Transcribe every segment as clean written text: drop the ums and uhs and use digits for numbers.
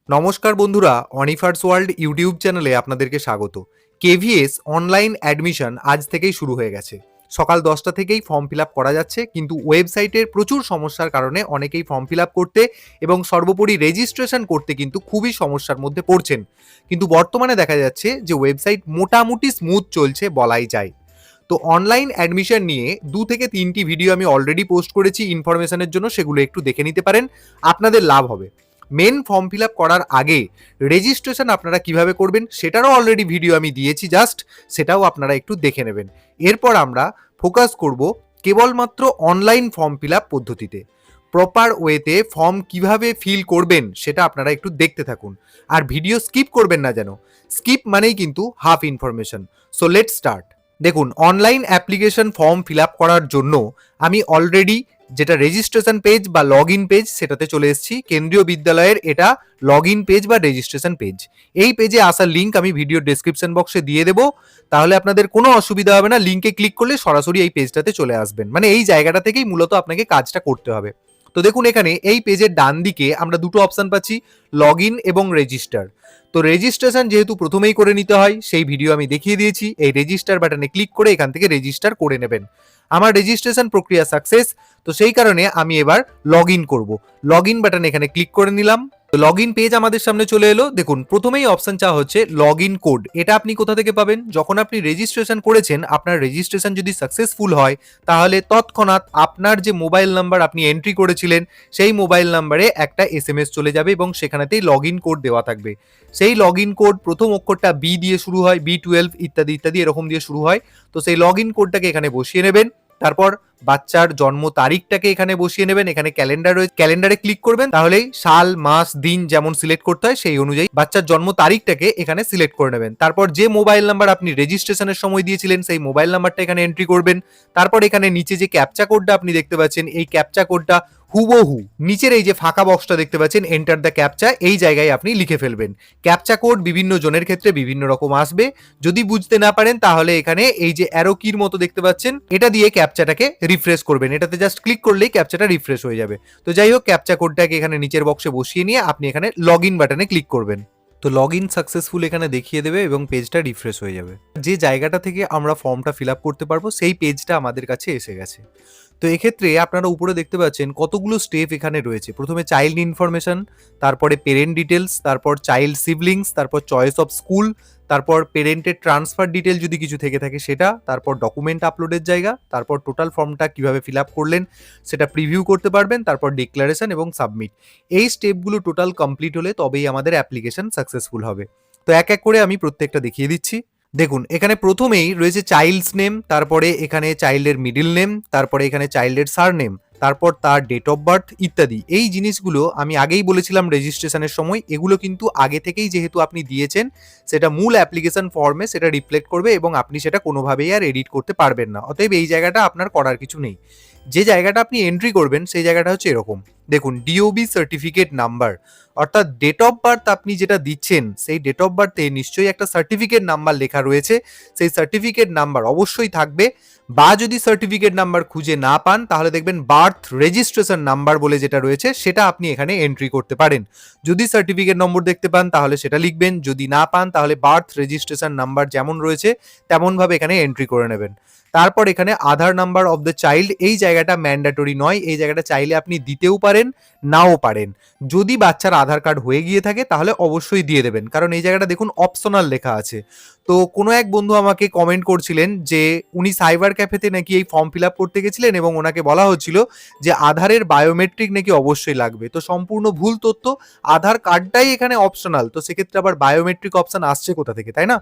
নমস্কার বন্ধুরা, অনিফার্স world YouTube চ্যানেলে আপনাদেরকে স্বাগত। কেভিএস অনলাইন অ্যাডমিশন আজ থেকেই শুরু হয়ে গেছে। সকাল 10টা থেকেই ফর্ম ফিল আপ করা যাচ্ছে, কিন্তু ওয়েবসাইটের প্রচুর সমস্যার কারণে অনেকেই ফর্ম ফিল আপ করতে এবং সর্বোপরি রেজিস্ট্রেশন করতে কিন্তু খুবই সমস্যার মধ্যে পড়ছেন। কিন্তু বর্তমানে দেখা যাচ্ছে যে ওয়েবসাইট মোটামুটি স্মুথ চলছে বলাই যায়। তো অনলাইন অ্যাডমিশন নিয়ে 2 থেকে 3টি ভিডিও আমি অলরেডি পোস্ট করেছি ইনফরমেশনের জন্য, সেগুলো একটু দেখে নিতে পারেন, আপনাদের লাভ হবে। মেন ফর্ম ফিল আপ করার আগে রেজিস্ট্রেশন আপনারা কিভাবে করবেন সেটারও অলরেডি ভিডিও আমি দিয়েছি, জাস্ট সেটাও আপনারা একটু দেখে নেবেন। এরপর আমরা ফোকাস করব কেবলমাত্র অনলাইন ফর্ম ফিল আপ পদ্ধতিতে। প্রপার ওয়েতে ফর্ম কিভাবে ফিল করবেন সেটা আপনারা একটু দেখতে থাকুন, আর ভিডিও স্কিপ করবেন না যেন। স্কিপ মানেই কিন্তু half information. So let start. দেখুন, online application form fill up করার জন্য আমি অলরেডি যেটা রেজিস্ট্রেশন পেজ বা লগ ইন পেজ সেটাতে চলে এসেছি। কেন্দ্রীয় বিদ্যালয়ের এটা লগ ইন পেজ বা রেজিস্ট্রেশন পেজ। এই পেজে আসার লিঙ্ক আমি ভিডিও ডেসক্রিপশন বক্সে দিয়ে দেবো, তাহলে আপনাদের কোনো অসুবিধা হবে না। লিঙ্কে ক্লিক করলে সরাসরি এই পেজটাতে চলে আসবেন, মানে এই জায়গাটা থেকেই মূলত আপনাকে কাজটা করতে হবে। তো দেখুন, এখানে এই পেজের ডান দিকে আমরা দুটো অপশন পাচ্ছি, লগ ইন এবং রেজিস্টার। তো রেজিস্ট্রেশন যেহেতু প্রথমেই করে নিতে হয়, সেই ভিডিও আমি দেখিয়ে দিয়েছি। এই রেজিস্টার বাটনে ক্লিক করে এখান থেকে রেজিস্টার করে নেবেন। আমার রেজিস্ট্রেশন প্রক্রিয়া সাকসেস, তো সেই কারণে আমি এবার লগ ইন করবো। লগ ইন বাটন এখানে ক্লিক করে নিলাম। লগ ইন পেজ আমাদের সামনে চলে এলো। দেখুন, প্রথমেই অপশন চাওয়া হচ্ছে লগ ইন কোড। এটা আপনি কোথা থেকে পাবেন? যখন আপনি রেজিস্ট্রেশন করেছেন, আপনার রেজিস্ট্রেশন যদি সাকসেসফুল হয়, তাহলে তৎক্ষণাৎ আপনার যে মোবাইল নাম্বার আপনি এন্ট্রি করেছিলেন সেই মোবাইল নাম্বারে একটা এসএমএস চলে যাবে এবং সেখানেতেই লগ ইন কোড দেওয়া থাকবে। সেই লগ ইন কোড প্রথম অক্ষরটা বি দিয়ে শুরু হয়, B12 ইত্যাদি ইত্যাদি এরকম দিয়ে শুরু হয়। তো সেই লগ ইন কোডটাকে এখানে বসিয়ে নেবেন। তারপর বাচ্চার জন্ম তারিখটাকে এখানে বসিয়ে নেবেন। এখানে ক্যালেন্ডার রয়েছে, ক্যালেন্ডারে ক্লিক করবেন, তাহলেই সাল মাস দিন যেমন সিলেক্ট করতে হয় সেই অনুযায়ী বাচ্চার জন্ম তারিখটাকে এখানে সিলেক্ট করে নেবেন। তারপর যে মোবাইল নাম্বার আপনি রেজিস্ট্রেশনের সময় দিয়েছিলেন সেই মোবাইল নাম্বারটা এখানে এন্ট্রি করবেন। তারপর এখানে নিচে যে ক্যাপচা কোডটা আপনি দেখতে পাচ্ছেন, এই ক্যাপচা কোডটা হুবহু নিচের এই যে ফাঁকা বক্সটা দেখতে পাচ্ছেন, এন্টার দ্য ক্যাপচা, এই জায়গায় আপনি লিখে ফেলবেন। ক্যাপচা কোড বিভিন্ন জনের ক্ষেত্রে বিভিন্ন রকম আসবে। যদি বুঝতে না পারেন তাহলে এখানে এই যে অ্যারো কির মতো দেখতে পাচ্ছেন, এটা দিয়ে ক্যাপচাটাকে রিফ্রেশ করবেন। এটাতে জাস্ট ক্লিক করলেই ক্যাপচাটা রিফ্রেশ হয়ে যাবে। তো যাই হোক, ক্যাপচা কোডটাকে এখানে নিচের বক্সে বসিয়ে নিয়ে আপনি এখানে লগ ইন বাটনে ক্লিক করবেন। তো লগ ইন সাকসেসফুল এখানে দেখিয়ে দেবে এবং পেজটা রিফ্রেশ হয়ে যাবে। যে জায়গাটা থেকে আমরা ফর্মটা ফিল আপ করতে পারবো সেই পেজটা আমাদের কাছে এসে গেছে। তো এক্ষেত্রে আপনারা উপরে দেখতে পাচ্ছেন কতগুলো স্টেপ এখানে রয়েছে। প্রথমে চাইল্ড ইনফরমেশন, তারপরে পেরেন্ট ডিটেলস, তারপর চাইল্ড সিবলিংস, তারপর চয়েস অফ স্কুল, তারপর পেরেন্টের ট্রান্সফার ডিটেল যদি কিছু থেকে থাকে সেটা, তারপর ডকুমেন্ট আপলোডের জায়গা, তারপর টোটাল ফর্মটা কিভাবে ফিল আপ করলেন সেটা প্রিভিউ করতে পারবেন, তারপর ডিক্লারেশন এবং সাবমিট। এই স্টেপগুলো টোটাল কমপ্লিট হলে তবেই আমাদের অ্যাপ্লিকেশন সাকসেসফুল হবে। তো এক এক করে আমি প্রত্যেকটা দেখিয়ে দিচ্ছি। দেখুন, এখানে প্রথমেই রয়েছে চাইল্ডস নেম, তারপরে এখানে চাইল্ডের মিডল নেম, তারপরে এখানে চাইল্ডের সারনেম, তারপর তার ডেট অফ বার্থ ইত্যাদি। এই জিনিসগুলো আমি আগেই বলেছিলাম রেজিস্ট্রেশনের সময়, এগুলো কিন্তু আগে থেকেই যেহেতু আপনি দিয়েছেন, সেটা মূল অ্যাপ্লিকেশন ফর্মে সেটা রিফ্লেক্ট করবে এবং আপনি সেটা কোনোভাবেই আর এডিট করতে পারবেন না। অতএব এই জায়গাটা আপনার করার কিছু নেই। যে জায়গাটা আপনি এন্ট্রি করবেন সেই জায়গাটা হচ্ছে এরকম। দেখুন, ডিওবি সার্টিফিকেট নাম্বার, অর্থাৎ ডেট অফ বার্থ আপনি যেটা দিচ্ছেন সেই ডেট অফ বার্থে নিশ্চয়ই একটা সার্টিফিকেট নাম্বার লেখা রয়েছে। সেই সার্টিফিকেট নাম্বার অবশ্যই থাকবে, বা যদি সার্টিফিকেট নাম্বার খুঁজে না পান তাহলে দেখবেন বার্থ রেজিস্ট্রেশন নাম্বার বলে যেটা রয়েছে সেটা আপনি এখানে এন্ট্রি করতে পারেন। যদি সার্টিফিকেট নম্বর দেখতে পান তাহলে সেটা লিখবেন, যদি না পান তাহলে বার্থ রেজিস্ট্রেশন নাম্বার যেমন রয়েছে তেমনভাবে এখানে এন্ট্রি করে নেবেন। তারপর এখানে আধার নাম্বার অফ দ্য চাইল্ড, এই জায়গাটা ম্যান্ডেটরি নয়, এই জায়গাটা চাইলে আপনি দিতেও পারেন নাও পারেন। যদি বাচ্চার আধার কার্ড হয়ে গিয়ে থাকে তাহলে অবশ্যই দিয়ে দেবেন, কারণ এই জায়গাটা দেখুন অপশনাল লেখা আছে। তো কোনো এক বন্ধু আমাকে কমেন্ট করছিলেন যে উনি সাইবার ক্যাফেতে নাকি এই ফর্ম ফিল আপ করতে গেছিলেন এবং ওনাকে বলা হচ্ছিল যে আধারের বায়োমেট্রিক নাকি অবশ্যই লাগবে। তো সম্পূর্ণ ভুল তথ্য, আধার কার্ডটাই এখানে অপশনাল, তো সেক্ষেত্রে আবার বায়োমেট্রিক অপশন আসছে কোথা থেকে, তাই না?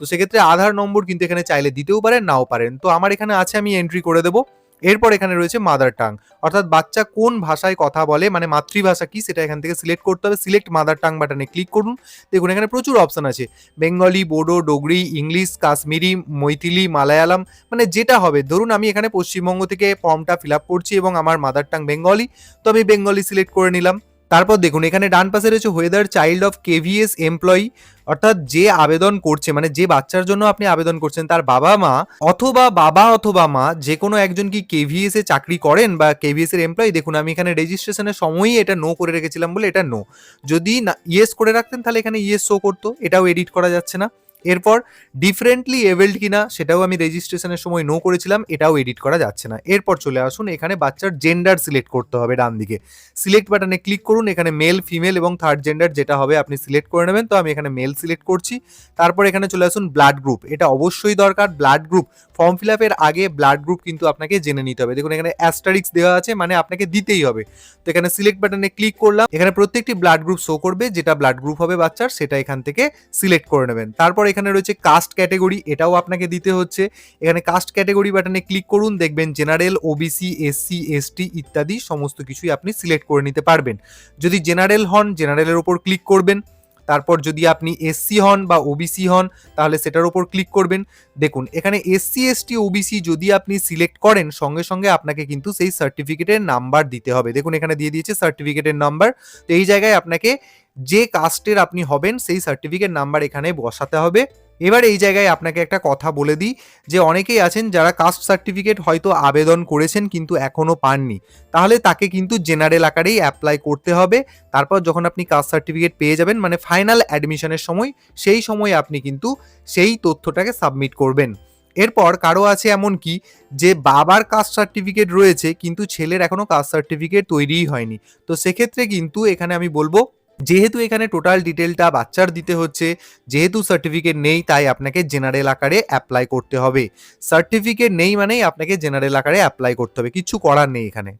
তো সেক্ষেত্রে আধার নম্বর কিন্তু এখানে চাইলে দিতেও পারেন নাও পারেন। তো আমার এখানে আছে, আমি এন্ট্রি করে দেবো। এরপর এখানে রয়েছে মাদার টাং, অর্থাৎ বাচ্চা কোন ভাষায় কথা বলে, মানে মাতৃভাষা কি সেটা এখান থেকে সিলেক্ট করতে হবে। সিলেক্ট মাদার টাং বাটনে ক্লিক করুন। দেখুন এখানে প্রচুর অপশন আছে, বেঙ্গলি, বোডো, ডোগরি, ইংলিশ, কাশ্মীরি, মৈথিলি, মালায়ালাম, মানে যেটা হবে। ধরুন আমি এখানে পশ্চিমবঙ্গ থেকে ফর্মটা ফিল আপ করছি এবং আমার মাদার টাং বেঙ্গলি, তো আমি বেঙ্গলি সিলেক্ট করে নিলাম। তারপর দেখুন এখানে ডান পাশে রয়েছে weather child of KVS employee, অর্থাৎ যে আবেদন করছে মানে যে বাচ্চার জন্য আপনি আবেদন করছেন তার বাবা অথবা মা যে কোনো একজন কি কেভিএস এ চাকরি করেন বা কেভিএস এর এমপ্লয়ি। দেখুন আমি এখানে রেজিস্ট্রেশনের সময়ই এটা নো করে রেখেছিলাম বলে এটা নো, যদি না ইয়েস করে রাখতেন তাহলে এখানে ইয়েস শো করতো, এটাও এডিট করা যাচ্ছে না। এরপর ডিফারেন্টলি এবেলড কিনা সেটাও আমি রেজিস্ট্রেশনের সময় নো করেছিলাম, এটাও এডিট করা যাচ্ছে না। এরপর চলে আসুন এখানে বাচ্চার জেন্ডার সিলেক্ট করতে হবে, ডান দিকে সিলেক্ট বাটনে ক্লিক করুন, এখানে মেল ফিমেল এবং থার্ড জেন্ডার যেটা হবে আপনি সিলেক্ট করে নেবেন। তো আমি এখানে মেল সিলেক্ট করছি। তারপর এখানে চলে আসুন ব্লাড গ্রুপ, এটা অবশ্যই দরকার ব্লাড গ্রুপ, ফর্ম ফিল আপের আগে ব্লাড গ্রুপ কিন্তু আপনাকে জেনে নিতে হবে। দেখুন এখানে অ্যাস্টারিক্স দেওয়া আছে মানে আপনাকে দিতেই হবে। তো এখানে সিলেক্ট বাটনে ক্লিক করলাম, এখানে প্রত্যেকটি ব্লাড গ্রুপ শো করবে, যেটা ব্লাড গ্রুপ হবে বাচ্চার সেটা এখান থেকে সিলেক্ট করে নেবেন। তারপর এখানে রয়েছে কাস্ট ক্যাটেগরি, এটাও আপনাকে দিতে হচ্ছে। এখানে কাস্ট ক্যাটেগরি বাটনে ক্লিক করুন, দেখবেন জেনারেল, ওবিসি, এসসি, এসটি ইত্যাদি সমস্ত কিছুই আপনি সিলেক্ট করে নিতে পারবেন। যদি জেনারেল হন জেনারেলের উপর ক্লিক করবেন, তারপর যদি আপনি এসসি হন বা ওবিসি হন তাহলে সেটার উপর ক্লিক করবেন। দেখুন এখানে এসসি, এসটি, ওবিসি যদি আপনি সিলেক্ট করেন সঙ্গে সঙ্গে আপনাকে কিন্তু সেই সার্টিফিকেটের নাম্বার দিতে হবে। দেখুন এখানে দিয়ে দিয়েছে সার্টিফিকেটের নাম্বার। তো এই জায়গায় আপনাকে যে কাস্টের আপনি হবেন সেই সার্টিফিকেট নাম্বার এখানে বসাতে হবে। এবার এই জায়গায় আপনাকে একটা কথা বলে দিই যে অনেকেই আছেন যারা কাস্ট সার্টিফিকেট হয়তো আবেদন করেছেন কিন্তু এখনো পাননি, তাহলে তাকে কিন্তু জেনারেল আকারেই অ্যাপ্লাই করতে হবে। তারপর যখন আপনি কাস্ট সার্টিফিকেট পেয়ে যাবেন মানে ফাইনাল অ্যাডমিশনের সময়, সেই সময় আপনি কিন্তু সেই তথ্যটাকে সাবমিট করবেন। এরপর কারো আছে এমন কি যে বাবার কাস্ট সার্টিফিকেট রয়েছে কিন্তু ছেলের এখনো কাস্ট সার্টিফিকেট তৈরিই হয়নি, তো সেক্ষেত্রে কিন্তু এখানে আমি বলবো যেহেতু এখানে টোটাল ডিটেলটা বাচ্চার দিতে হচ্ছে, যেহেতু সার্টিফিকেট নেই তাই আপনাকে জেনারেল আকারে অ্যাপ্লাই করতে হবে। সার্টিফিকেট নেই মানেই আপনাকে জেনারেল আকারে অ্যাপ্লাই করতে হবে, কিছু করার নেই এখানে।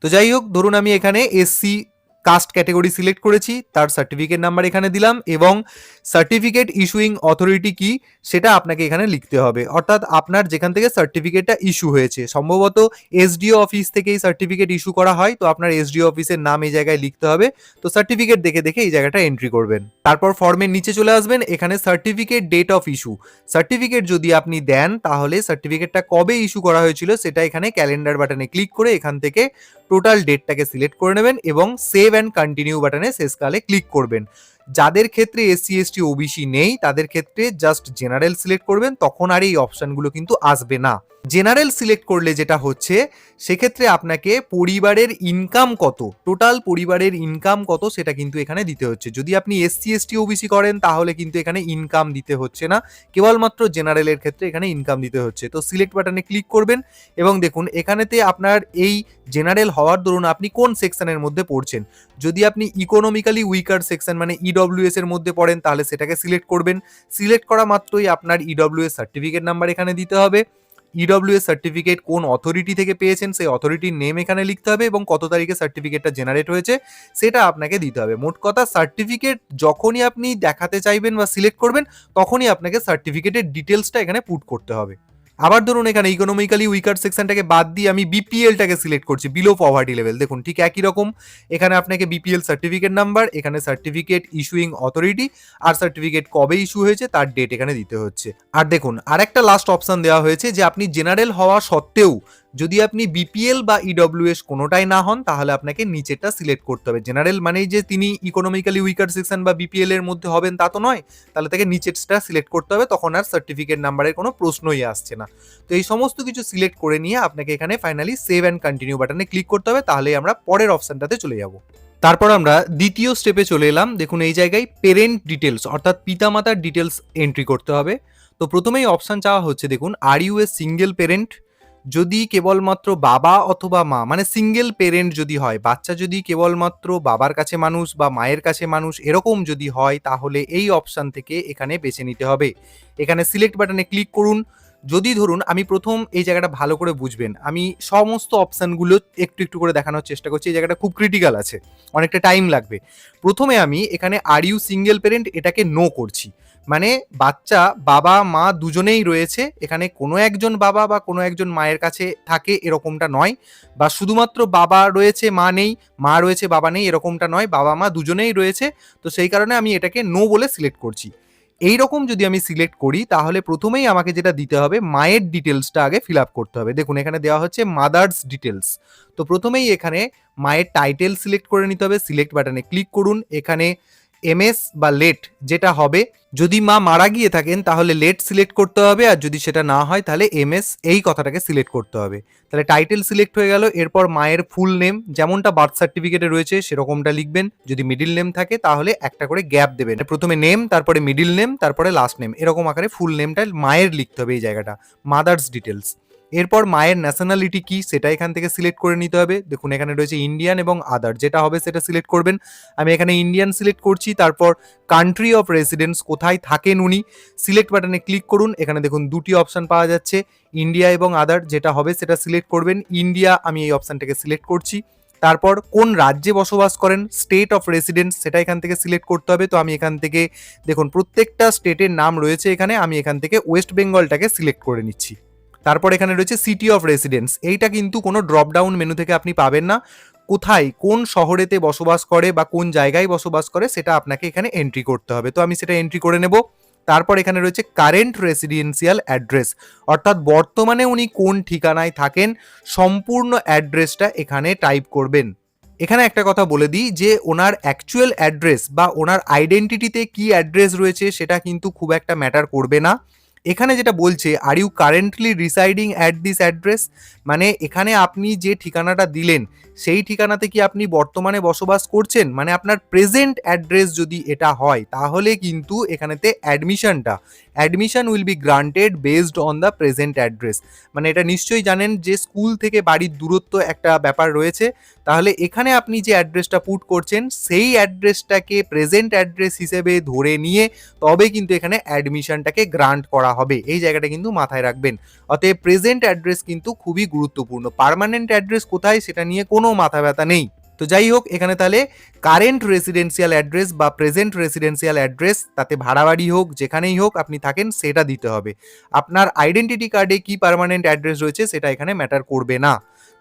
তো যাই হোক, ধরুন আমি এখানে এসসি কাস্ট ক্যাটেগরি সিলেক্ট করেছি, তার সার্টিফিকেট নাম্বার এখানে দিলাম এবং সার্টিফিকেট ইস্যুইং অথরিটি কি সেটা আপনাকে এখানে লিখতে হবে, অর্থাৎ আপনার যেখান থেকে সার্টিফিকেটটা ইস্যু হয়েছে, সম্ভবত এসডিও অফিস থেকে এই সার্টিফিকেট ইস্যু করা হয়, তো আপনার এসডিও অফিসের নাম এই জায়গায় লিখতে হবে। তো সার্টিফিকেট দেখে দেখে এই জায়গাটা এন্ট্রি করবেন। তারপর ফর্মের নিচে চলে আসবেন, এখানে certificate date of issue, certificate যদি আপনি দেন তাহলে সার্টিফিকেটটা কবে ইস্যু করা হয়েছিল সেটা এখানে ক্যালেন্ডার বাটনে ক্লিক করে এখান থেকে টোটাল ডেটটাকে সিলেক্ট করে নেবেন এবং সেভ অ্যান্ড কন্টিনিউ বাটনে শেষকালে ক্লিক করবেন। যাদের ক্ষেত্রে এসসি, এসটি, ওবিসি নেই তাদের ক্ষেত্রে জাস্ট জেনারেল সিলেক্ট করবেন, তখন আর এই অপশনগুলো কিন্তু আসবে না। জেনারেল সিলেক্ট করলে যেটা হচ্ছে সেক্ষেত্রে আপনাকে পরিবারের ইনকাম কত, টোটাল পরিবারের ইনকাম কত সেটা কিন্তু এখানে দিতে হচ্ছে। যদি আপনি এসসি, এসটি, ওবিসি করেন তাহলে কিন্তু এখানে ইনকাম দিতে হচ্ছে না, কেবলমাত্র জেনারেলের ক্ষেত্রে এখানে ইনকাম দিতে হচ্ছে। তো সিলেক্ট বাটনে ক্লিক করবেন এবং দেখুন এখানেতে আপনার এই জেনারেল হওয়ার দরুন আপনি কোন সেকশনের মধ্যে পড়ছেন। যদি আপনি ইকোনমিক্যালি উইকার সেকশন মানে ইডব্লিউএস এর মধ্যে পড়েন তাহলে সেটাকে সিলেক্ট করবেন। সিলেক্ট করা মাত্রই আপনার ইডব্লিউএস সার্টিফিকেট নাম্বার এখানে দিতে হবে। ইডব্লিউএস সার্টিফিকেট কোন অথরিটি থেকে পেয়েছেন সেই অথরিটির নেম এখানে লিখতে হবে এবং কত তারিখে সার্টিফিকেটটা জেনারেট হয়েছে সেটা আপনাকে দিতে হবে। মোট কথা সার্টিফিকেট যখনই আপনি দেখাতে চাইবেন বা সিলেক্ট করবেন তখনই আপনাকে সার্টিফিকেটের ডিটেলসটা এখানে পুট করতে হবে। আবার ধরুন এখানে ইকোনমিক্যালি উইকার সেকশনটাকে বাদ দিয়ে আমি বিপিএলটাকে সিলেক্ট করছি, বিলো পভার্টি লেভেল। দেখুন ঠিক একই রকম, এখানে আপনাকে বিপিএল সার্টিফিকেট নাম্বার, এখানে সার্টিফিকেট ইস্যুইং অথরিটি আর সার্টিফিকেট কবে ইস্যু হয়েছে তার ডেট এখানে দিতে হচ্ছে। আর দেখুন আরেকটা লাস্ট অপশন দেওয়া হয়েছে যে আপনি জেনারেল হওয়া সত্ত্বেও যদি আপনি বিপিএল বা ইডব্লিউএস কোনোটাই না হন তাহলে আপনাকে নিচেরটা সিলেক্ট করতে হবে। জেনারেল মানেই যে তিনি ইকোনমিক্যালি উইকার সেকশন বা বিপিএল এর মধ্যে হবেন তা তো নয়, তাহলে তাকে নিচেরটা সিলেক্ট করতে হবে, তখন আর সার্টিফিকেট নাম্বারের কোনো প্রশ্নই আসছে না। তো এই সমস্ত কিছু সিলেক্ট করে নিয়ে আপনাকে এখানে ফাইনালি সেভ অ্যান্ড কন্টিনিউ বাটনে ক্লিক করতে হবে, তাহলেই আমরা পরের অপশনটাতে চলে যাব। তারপর আমরা দ্বিতীয় স্টেপে চলে এলাম। দেখুন এই জায়গায় পেরেন্ট ডিটেলস অর্থাৎ পিতামাতার ডিটেলস এন্ট্রি করতে হবে। তো প্রথমেই অপশন চাওয়া হচ্ছে, দেখুন are you a single parent, যদি কেবলমাত্র বাবা অথবা মা মানে সিঙ্গেল পেরেন্ট যদি হয়, বাচ্চা যদি কেবলমাত্র বাবার কাছে মানুষ বা মায়ের কাছে মানুষ এরকম যদি হয় তাহলে এই অপশন থেকে এখানে বেছে নিতে হবে। এখানে সিলেক্ট বাটনে ক্লিক করুন। যদি ধরুন আমি প্রথম এই জায়গাটা ভালো করে বুঝবেন, আমি সমস্ত অপশানগুলো একটু একটু করে দেখানোর চেষ্টা করছি, এই জায়গাটা খুব ক্রিটিক্যাল আছে, অনেকটা টাইম লাগবে। প্রথমে আমি এখানে আর ইউ সিঙ্গেল পেরেন্ট এটাকে নো করছি, মানে বাচ্চা বাবা মা দুজনেই রয়েছে, এখানে কোনো একজন বাবা বা কোনো একজন মায়ের কাছে থাকে এরকমটা নয়, বা শুধুমাত্র বাবা রয়েছে মা নেই, মা রয়েছে বাবা নেই এরকমটা নয়, বাবা মা দুজনেই রয়েছে। তো সেই কারণে আমি এটাকে নো বলে সিলেক্ট করছি। এই রকম যদি আমি সিলেক্ট করি তাহলে প্রথমেই আমাকে যেটা দিতে হবে মায়ের ডিটেলসটা আগে ফিল আপ করতে হবে। দেখুন এখানে দেওয়া হচ্ছে মাদার্স ডিটেলস। তো প্রথমেই এখানে মায়ের টাইটেল সিলেক্ট করে নিতে হবে, সিলেক্ট বাটনে ক্লিক করুন। এখানে এমএস বা লেট যেটা হবে, যদি মা মারা গিয়ে থাকেন তাহলে লেট সিলেক্ট করতে হবে, আর যদি সেটা না হয় তাহলে এমএস এই কথাটাকে সিলেক্ট করতে হবে। তাহলে টাইটেল সিলেক্ট হয়ে গেল। এরপর মায়ের ফুল নেম যেমনটা বার্থ সার্টিফিকেটে রয়েছে সেরকমটা লিখবেন। যদি মিডিল নেম থাকে তাহলে একটা করে গ্যাপ দেবেন, প্রথমে নেম, তারপরে মিডিল নেম, তারপরে লাস্ট নেম, এরকম আকারে ফুল নেমটা মায়ের লিখতে হবে এই জায়গাটা, মাদার্স ডিটেলস। এরপর মায়ের ন্যাশনালিটি কি সেটা এখান থেকে সিলেক্ট করে নিতে হবে। দেখুন এখানে রয়েছে ইন্ডিয়ান এবং আদার, যেটা হবে সেটা সিলেক্ট করবেন। আমি এখানে ইন্ডিয়ান সিলেক্ট করছি। তারপর কান্ট্রি অফ রেসিডেন্স, কোথায় থাকেন উনি, সিলেক্ট বাটনে ক্লিক করুন। এখানে দেখুন দুটি অপশন পাওয়া যাচ্ছে, ইন্ডিয়া এবং আদার, যেটা হবে সেটা সিলেক্ট করবেন। ইন্ডিয়া আমি এই অপশনটাকে সিলেক্ট করছি। তারপর কোন রাজ্যে বসবাস করেন, স্টেট অফ রেসিডেন্স, সেটা এখান থেকে সিলেক্ট করতে হবে। তো আমি এখান থেকে দেখুন প্রত্যেকটা স্টেটের নাম রয়েছে এখানে, আমি এখান থেকে ওয়েস্ট বেঙ্গলটাকে সিলেক্ট করে নিচ্ছি। তারপর এখানে রয়েছে সিটি অফ রেসিডেন্স, এইটা কিন্তু কোনো ড্রপ ডাউন মেনু থেকে আপনি পাবেন না। কোথায় কোন শহরেতে বসবাস করে বা কোন জায়গায় বসবাস করে সেটা আপনাকে এখানে এন্ট্রি করতে হবে। তো আমি সেটা এন্ট্রি করে নেব। তারপর এখানে রয়েছে কারেন্ট রেসিডেন্সিয়াল অ্যাড্রেস, অর্থাৎ বর্তমানে উনি কোন ঠিকানায় থাকেন সম্পূর্ণ অ্যাড্রেসটা এখানে টাইপ করবেন। এখানে একটা কথা বলে দিই যে ওনার অ্যাকচুয়াল অ্যাড্রেস বা ওনার আইডেন্টিটিতে কি অ্যাড্রেস রয়েছে সেটা কিন্তু খুব একটা ম্যাটার করবে না। এখানে যেটা বলছে are you currently residing at this address, মানে এখানে আপনি যে ঠিকানাটা দিলেন সেই ঠিকানাতে কি আপনি বর্তমানে বসবাস করছেন, মানে আপনার প্রেজেন্ট অ্যাড্রেস যদি এটা হয় তাহলে কিন্তু এখানেতে admission will be granted based on the present address. মানে এটা নিশ্চয়ই জানেন যে স্কুল থেকে বাড়ির দূরত্ব একটা ব্যাপার রয়েছে। তাহলে এখানে আপনি যে অ্যাড্রেসটা পুট করছেন সেই অ্যাড্রেসটাকে প্রেজেন্ট অ্যাড্রেস হিসেবে ধরে নিয়ে তবে কিন্তু এখানে অ্যাডমিশনটাকে গ্রান্ট করা হবে, এই জায়গাটা কিন্তু মাথায় রাখবেন। অতএব প্রেজেন্ট অ্যাড্রেস কিন্তু খুবই গুরুত্বপূর্ণ, পার্মানেন্ট অ্যাড্রেস কোথায় সেটা নিয়ে কোনো মাথা ব্যথা নেই। তো যাই হোক, এখানে তাহলে কারেন্ট রেসিডেন্সিয়াল অ্যাড্রেস বা প্রেজেন্ট রেসিডেন্সিয়াল অ্যাড্রেস, তাতে ভাড়া বাড়ি হোক যেখানেই হোক আপনি থাকেন সেটা দিতে হবে। আপনার আইডেন্টিটি কার্ডে কি পার্মানেন্ট অ্যাড্রেস রয়েছে সেটা এখানে ম্যাটার করবে না।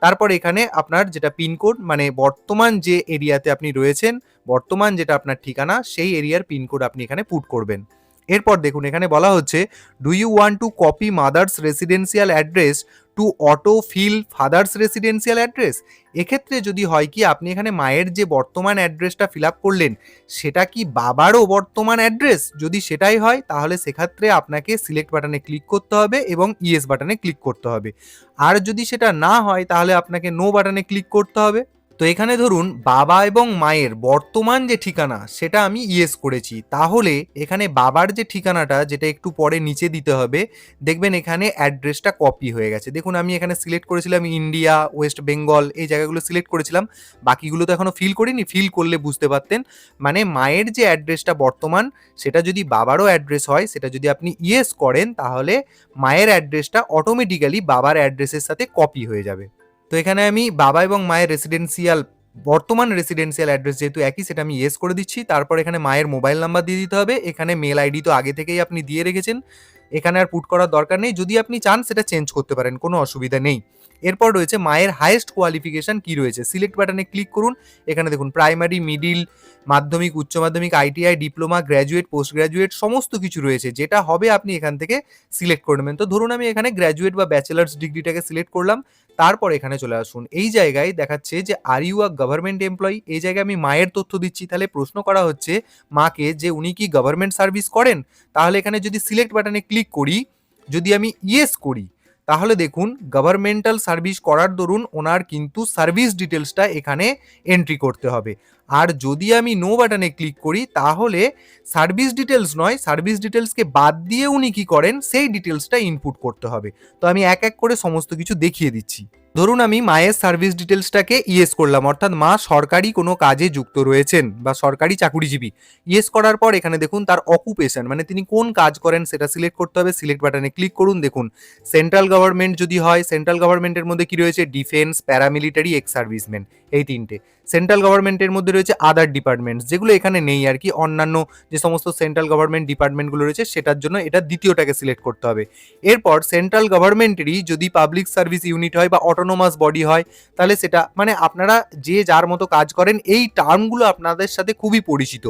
তারপর এখানে আপনার যেটা পিনকোড, মানে বর্তমান যে এরিয়াতে আপনি রয়েছেন, বর্তমান যেটা আপনার ঠিকানা সেই এরিয়ার পিনকোড আপনি এখানে পুট করবেন। এরপর দেখুন এখানে বলা হচ্ছে do you want to copy mother's residential address to auto fill father's residential address. এক্ষেত্রে যদি হয় কি আপনি এখানে মায়ের যে বর্তমান অ্যাড্রেসটা ফিল আপ করলেন সেটা কি বাবারও বর্তমান অ্যাড্রেস, যদি সেটাই হয় তাহলে সেক্ষেত্রে আপনাকে সিলেক্ট বাটনে ক্লিক করতে হবে এবং ইয়েস বাটনে ক্লিক করতে হবে। আর যদি সেটা না হয় তাহলে আপনাকে নো বাটনে ক্লিক করতে হবে। তো এখানে ধরুন বাবা এবং মায়ের বর্তমান যে ঠিকানা সেটা আমি ইয়েস করেছি, তাহলে এখানে বাবার যে ঠিকানাটা যেটা একটু পরে নিচে দিতে হবে, দেখবেন এখানে অ্যাড্রেসটা কপি হয়ে গেছে। দেখুন আমি এখানে সিলেক্ট করেছিলাম ইন্ডিয়া, ওয়েস্ট বেঙ্গল, এই জায়গাগুলো সিলেক্ট করেছিলাম, বাকিগুলো তো এখনো ফিল করিনি, ফিল করলে বুঝতে পারতেন। মানে মায়ের যে অ্যাড্রেসটা বর্তমান সেটা যদি বাবারও অ্যাড্রেস হয়, সেটা যদি আপনি ইয়েস করেন তাহলে মায়ের অ্যাড্রেসটা অটোমেটিক্যালি বাবার অ্যাড্রেসের সাথে কপি হয়ে যাবে। তো এখানে আমি বাবা এবং মায়ের বর্তমান রেসিডেন্সিয়াল অ্যাড্রেস যেহেতু একই, সেটা আমি ইয়েস করে দিচ্ছি। তারপর এখানে মায়ের মোবাইল নাম্বার দিয়ে দিতে হবে। এখানে মেল আইডি তো আগে থেকেই আপনি দিয়ে রেখেছেন, এখানে আর পুট করার দরকার নেই। যদি আপনি চান সেটা চেঞ্জ করতে পারেন, কোনো অসুবিধা নেই। এরপর রয়েছে মায়ের হাইয়েস্ট কোয়ালিফিকেশন কি রয়েছে, সিলেক্ট বাটনে ক্লিক করুন। এখানে দেখুন প্রাইমারি, মিডিল, মাধ্যমিক, উচ্চ মাধ্যমিক, ITI, diploma, graduate, post graduate সমস্ত কিছু রয়েছে, যেটা হবে আপনি এখান থেকে সিলেক্ট করে নেবেন। তো ধরুন আমি এখানে গ্র্যাজুয়েট বা ব্যাচেলার্স ডিগ্রিটাকে সিলেক্ট করলাম। তারপর এখানে চলে আসুন, এই জায়গায় দেখাচ্ছে যে are you a government employee, এই জায়গায় আমি মায়ের তথ্য দিচ্ছি। তাহলে প্রশ্ন করা হচ্ছে মাকে যে উনি কি গভর্নমেন্ট সার্ভিস করেন। তাহলে এখানে যদি সিলেক্ট বাটনে ক্লিক করি, যদি আমি ইয়েস করি, তাহলে দেখুন গভর্নমেন্টাল সার্ভিস করার দরুন ওনার কিন্তু সার্ভিস ডিটেলসটা এখানে এন্ট্রি করতে হবে। আর যদি আমি নো বাটনে ক্লিক করি তাহলে সার্ভিস ডিটেলস নয়, সার্ভিস ডিটেলসকে বাদ দিয়ে উনি কি করেন সেই ডিটেলসটা ইনপুট করতে হবে। তো আমি এক এক করে সমস্ত কিছু দেখিয়ে দিচ্ছি। ধরুন আমি মায়ের সার্ভিস ডিটেলসটাকে ইয়েস করলাম, অর্থাৎ মা সরকারি কোনো কাজে যুক্ত রয়েছেন বা সরকারি চাকুরিজীবী। ইয়েস করার পর এখানে দেখুন তার অকুপেশন, মানে তিনি কোন কাজ করেন সেটা সিলেক্ট করতে হবে। সিলেক্ট বাটনে ক্লিক করুন। দেখুন সেন্ট্রাল গভর্নমেন্ট যদি হয়, সেন্ট্রাল গভর্নমেন্টের মধ্যে কি রয়েছে, ডিফেন্স, প্যারামিলিটারি, এক্স সার্ভিসম্যান, এই তিনটে। সেন্ট্রাল গভর্নমেন্টের মধ্যে রয়েছে আদার ডিপার্টমেন্টস, যেগুলো এখানে নেই আর কি, অন্যান্য যে সমস্ত সেন্ট্রাল গভর্নমেন্ট ডিপার্টমেন্টগুলো রয়েছে সেটার জন্য এটা দ্বিতীয়টাকে সিলেক্ট করতে হবে। এরপর সেন্ট্রাল গভর্নমেন্টেরই যদি পাবলিক সার্ভিস ইউনিট হয় বা অটোনোমাস বডি হয় তাহলে সেটা, মানে আপনারা যে যার মতো কাজ করেন এই টার্মগুলো আপনাদের সাথে খুবই পরিচিত।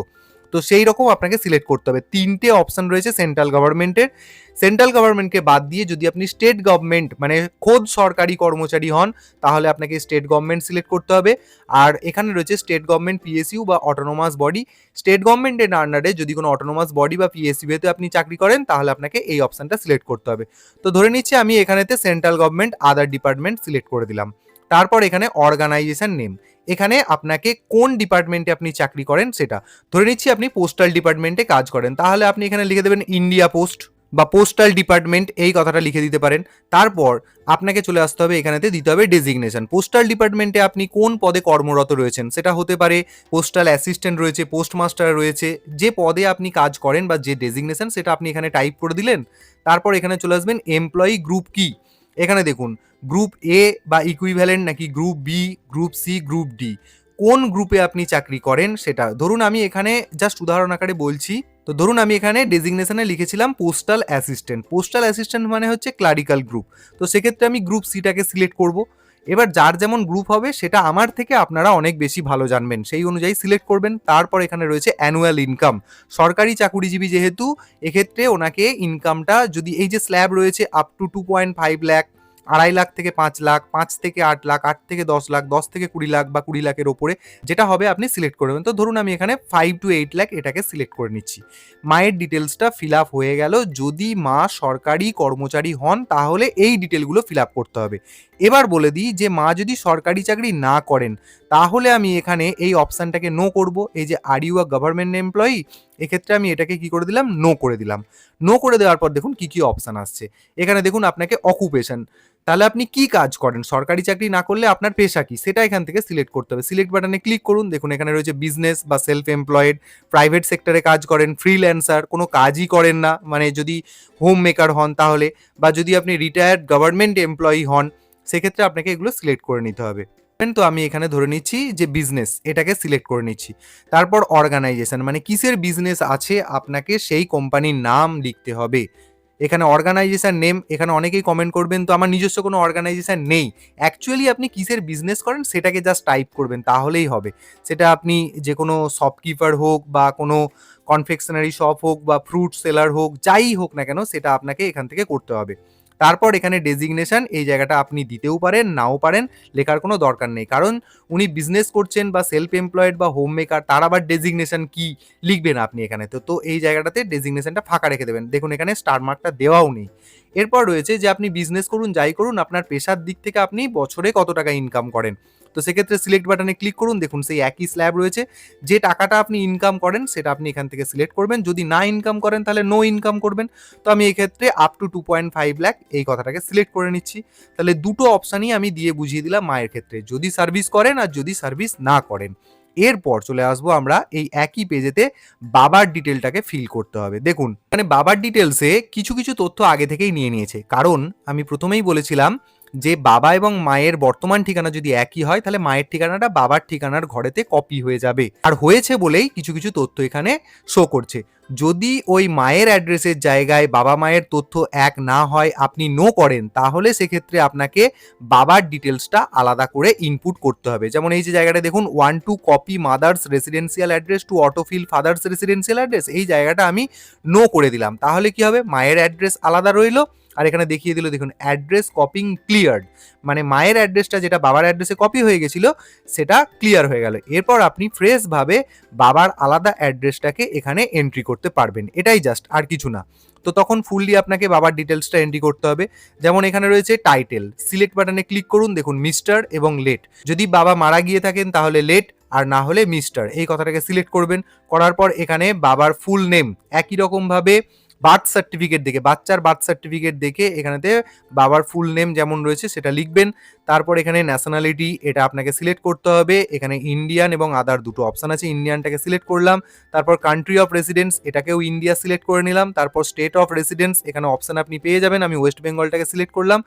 তো তো সেই রকম আপনাকে সিলেক্ট করতে হবে। 3টে অপশন রয়েছে সেন্ট্রাল গভর্নমেন্টের। সেন্ট্রাল গভর্নমেন্টকে বাদ দিয়ে যদি আপনি স্টেট গভর্নমেন্ট মানে খোদ সরকারি কর্মচারী হন, তাহলে আপনাকে স্টেট গভর্নমেন্ট সিলেক্ট করতে হবে। আর এখানে রয়েছে স্টেট গভর্নমেন্ট পিএসইউ বা অটোনোমাস বডি। স্টেট গভর্নমেন্টের আন্ডারে যদি কোনো অটোনোমাস বডি বা পিএসইউতে আপনি চাকরি করেন, তাহলে আপনাকে এই অপশনটা সিলেক্ট করতে হবে। তো ধরে নিচ্ছি আমি এখানেতে সেন্ট্রাল গভর্নমেন্ট আদার ডিপার্টমেন্ট সিলেক্ট করে দিলাম। তারপর এখানে অর্গানাইজেশন নেম, এখানে আপনাকে কোন ডিপার্টমেন্টে আপনি চাকরি করেন সেটা। ধরে নিচ্ছি আপনি পোস্টাল ডিপার্টমেন্টে কাজ করেন, তাহলে আপনি এখানে লিখে দেবেন ইন্ডিয়া পোস্ট বা পোস্টাল ডিপার্টমেন্ট, এই কথাটা লিখে দিতে পারেন। তারপর আপনাকে চলে আসতে হবে, এখানেতে দিতে হবে ডেজিগনেশন। পোস্টাল ডিপার্টমেন্টে আপনি কোন পদে কর্মরত রয়েছেন, সেটা হতে পারে পোস্টাল অ্যাসিস্ট্যান্ট রয়েছে, পোস্টমাস্টার রয়েছে, যে পদে আপনি কাজ করেন বা যে ডেজিগনেশন সেটা আপনি এখানে টাইপ করে দিলেন। তারপর এখানে চলে আসবেন এমপ্লয়ি গ্রুপ কি, এখানে দেখুন গ্রুপ এ বা ইকুইভ্যালেন্ট নাকি group B, group C, group D, কোন গ্রুপে আপনি চাকরি করেন সেটা। ধরুন আমি এখানে জাস্ট উদাহরণ আকারে বলছি, তো ধরুন আমি এখানে ডেজিগনেশনে লিখেছিলাম পোস্টাল অ্যাসিস্ট্যান্ট। পোস্টাল অ্যাসিস্ট্যান্ট মানে হচ্ছে ক্লারিক্যাল গ্রুপ, তো সেক্ষেত্রে আমি গ্রুপ সিটাকে সিলেক্ট করব। এবার যার যেমন গ্রুপ হবে সেটা আমার থেকে আপনারা অনেক বেশি ভালো জানবেন, সেই অনুযায়ী সিলেক্ট করবেন। তারপর এখানে রয়েছে অ্যানুয়াল ইনকাম। সরকারি চাকুরিজীবী যেহেতু, এক্ষেত্রে ওনাকে ইনকামটা যদি এই যে স্ল্যাব রয়েছে আপ টু 2.5 লাখ, 2.5 লাখ থেকে 5 লাখ, 5 থেকে 8 লাখ, 8 থেকে 10 লাখ, 10 থেকে 20 লাখ বা 20 লাখের ওপরে যেটা হবে আপনি সিলেক্ট করবেন। তো ধরুন আমি এখানে 5 to 8 লাখ এটাকে সিলেক্ট করে নিচ্ছি। মায়ের ডিটেলসটা ফিল আপ হয়ে গেল। যদি মা সরকারি কর্মচারী হন তাহলে এই ডিটেলগুলো ফিল আপ করতে হবে। এবার বলে দিই যে মা যদি সরকারি চাকরি না করেন, তাহলে আমি এখানে এই অপশানটাকে নো করব। এই যে are you a government employee, এক্ষেত্রে আমি এটাকে কি করে দিলাম, নো করে দিলাম। নো করে দেওয়ার পর দেখুন কি কি অপশান আসছে। এখানে দেখুন আপনাকে অকুপেশন, তাহলে আপনি কি কাজ করেন, সরকারি চাকরি না করলে আপনার পেশা কি সেটা এখান থেকে সিলেক্ট করতে হবে। সিলেক্ট বাটনে ক্লিক করুন, দেখুন এখানে রয়েছে বিজনেস বা সেলফ এমপ্লয়েড, প্রাইভেট সেক্টরে কাজ করেন, ফ্রিল্যান্সার, কোনো কাজই করেন না মানে যদি হোম মেকার হন তাহলে, বা যদি আপনি রিটায়ার্ড গভর্নমেন্ট এমপ্লয়ি হন সেক্ষেত্রে আপনাকে এগুলো সিলেক্ট করে নিতে হবে। তো আমি এখানে ধরে নিচ্ছি যে বিজনেস, এটাকে সিলেক্ট করে নিচ্ছি। তারপর অর্গানাইজেশন মানে কিসের বিজনেস আছে আপনাকে সেই কোম্পানির নাম লিখতে হবে। এখানে অর্গানাইজেশন নেম, এখানে অনেকেই কমেন্ট করবেন তো আমার নিজস্ব কোনো অর্গানাইজেশন নেই। অ্যাকচুয়ালি আপনি কিসের বিজনেস করেন সেটাকে জাস্ট টাইপ করবেন, তাহলেই হবে। সেটা আপনি যে কোনো শপকিপার হোক বা কোনো কনফেকশনারি শপ হোক বা ফ্রুট সেলার হোক, যাই হোক না কেন সেটা আপনাকে এখান থেকে করতে হবে। তারপর এখানে ডেজিগনেশন, এই জায়গাটা আপনি দিতেও পারেন নাও পারেন, লেখার কোনো দরকার নেই, কারণ উনি বিজনেস করছেন বা সেলফ এমপ্লয়েড বা হোম মেকার, তার আবার ডেজিগনেশন কি লিখবেন আপনি এখানে। তো এই জায়গাটাতে ডেজিগনেশনটা ফাঁকা রেখে দেবেন। দেখুন এখানে স্টার মার্কটা দেওয়াও নেই। এরপর রয়েছে যে আপনি বিজনেস করুন যাই করুন, আপনার পেশার দিক থেকে আপনি বছরে কত টাকা ইনকাম করেন। তো সেক্ষেত্রে সিলেক্ট বাটনে ক্লিক করুন, দেখুন সেই একই স্ল্যাব রয়েছে। যে টাকাটা আপনি ইনকাম করেন সেটা আপনি এখান থেকে সিলেক্ট করবেন। যদি না ইনকাম করেন তাহলে নো ইনকাম করবেন। তো আমি এক্ষেত্রে আপ টু 2.5 লাখ এই কথাটাকে সিলেক্ট করে নিচ্ছি। তাহলে দুটো অপশানই আমি দিয়ে বুঝিয়ে দিলাম মায়ের ক্ষেত্রে, যদি সার্ভিস করেন আর যদি সার্ভিস না করেন। এরপর চলে আসবো আমরা এই একই পেজেতে বাবার ডিটেলটাকে ফিল করতে হবে। দেখুন মানে বাবার ডিটেলসে কিছু কিছু তথ্য আগে থেকেই নিয়ে নিয়েছে, কারণ আমি প্রথমেই বলেছিলাম যে বাবা এবং মায়ের বর্তমান ঠিকানা যদি একই হয় তাহলে মায়ের ঠিকানাটা বাবার ঠিকানার ঘরেতে কপি হয়ে যাবে। আর হয়েছে বলেই কিছু কিছু তথ্য এখানে শো করছে। যদি ওই মায়ের অ্যাড্রেসের জায়গায় বাবা মায়ের তথ্য এক না হয়, আপনি নো করেন, তাহলে সেক্ষেত্রে আপনাকে বাবার ডিটেলসটা আলাদা করে ইনপুট করতে হবে। যেমন এই যে জায়গাটা দেখুন 1 to copy mother's residential address to autofill father's residential address, এই জায়গাটা আমি নো করে দিলাম। তাহলে কি হবে, মায়ের অ্যাড্রেস আলাদা রইলো, আর এখানে দেখিয়ে দিল দেখুন অ্যাড্রেস কপিং ক্লিয়ার্ড, মানে মায়ের অ্যাড্রেসটা যেটা বাবার অ্যাড্রেসে কপি হয়ে গেছিল সেটা ক্লিয়ার হয়ে গেল। এরপর আপনি ফ্রেশভাবে বাবার আলাদা অ্যাড্রেসটাকে এখানে এন্ট্রি করতে পারবেন, এটাই জাস্ট, আর কিছু না। তো তখন ফুললি আপনাকে বাবার ডিটেলসটা এন্ট্রি করতে হবে। যেমন এখানে রয়েছে টাইটেল, সিলেক্ট বাটনে ক্লিক করুন, দেখুন মিস্টার এবং লেট, যদি বাবা মারা গিয়ে থাকেন তাহলে লেট, আর না হলে মিস্টার, এই কথাটাকে সিলেক্ট করবেন। করার পর এখানে বাবার ফুল নেম একই রকমভাবে বার্থ সার্টিফিকেট দেখে, বাচ্চার বার্থ সার্টিফিকেট দেখে এখানেতে বাবার ফুল নেম যেমন রয়েছে সেটা লিখবেন। তারপর এখানে ন্যাশনালিটি, এটা আপনাকে সিলেক্ট করতে হবে। এখানে ইন্ডিয়ান এবং আদার দুটো অপশান আছে, ইন্ডিয়ানটাকে সিলেক্ট করলাম। তারপর কান্ট্রি অফ রেসিডেন্স, এটাকেও ইন্ডিয়া সিলেক্ট করে নিলাম। তারপর স্টেট অফ রেসিডেন্স, এখানে অপশান আপনি পেয়ে যাবেন, আমি ওয়েস্ট বেঙ্গলটাকে সিলেক্ট করলাম।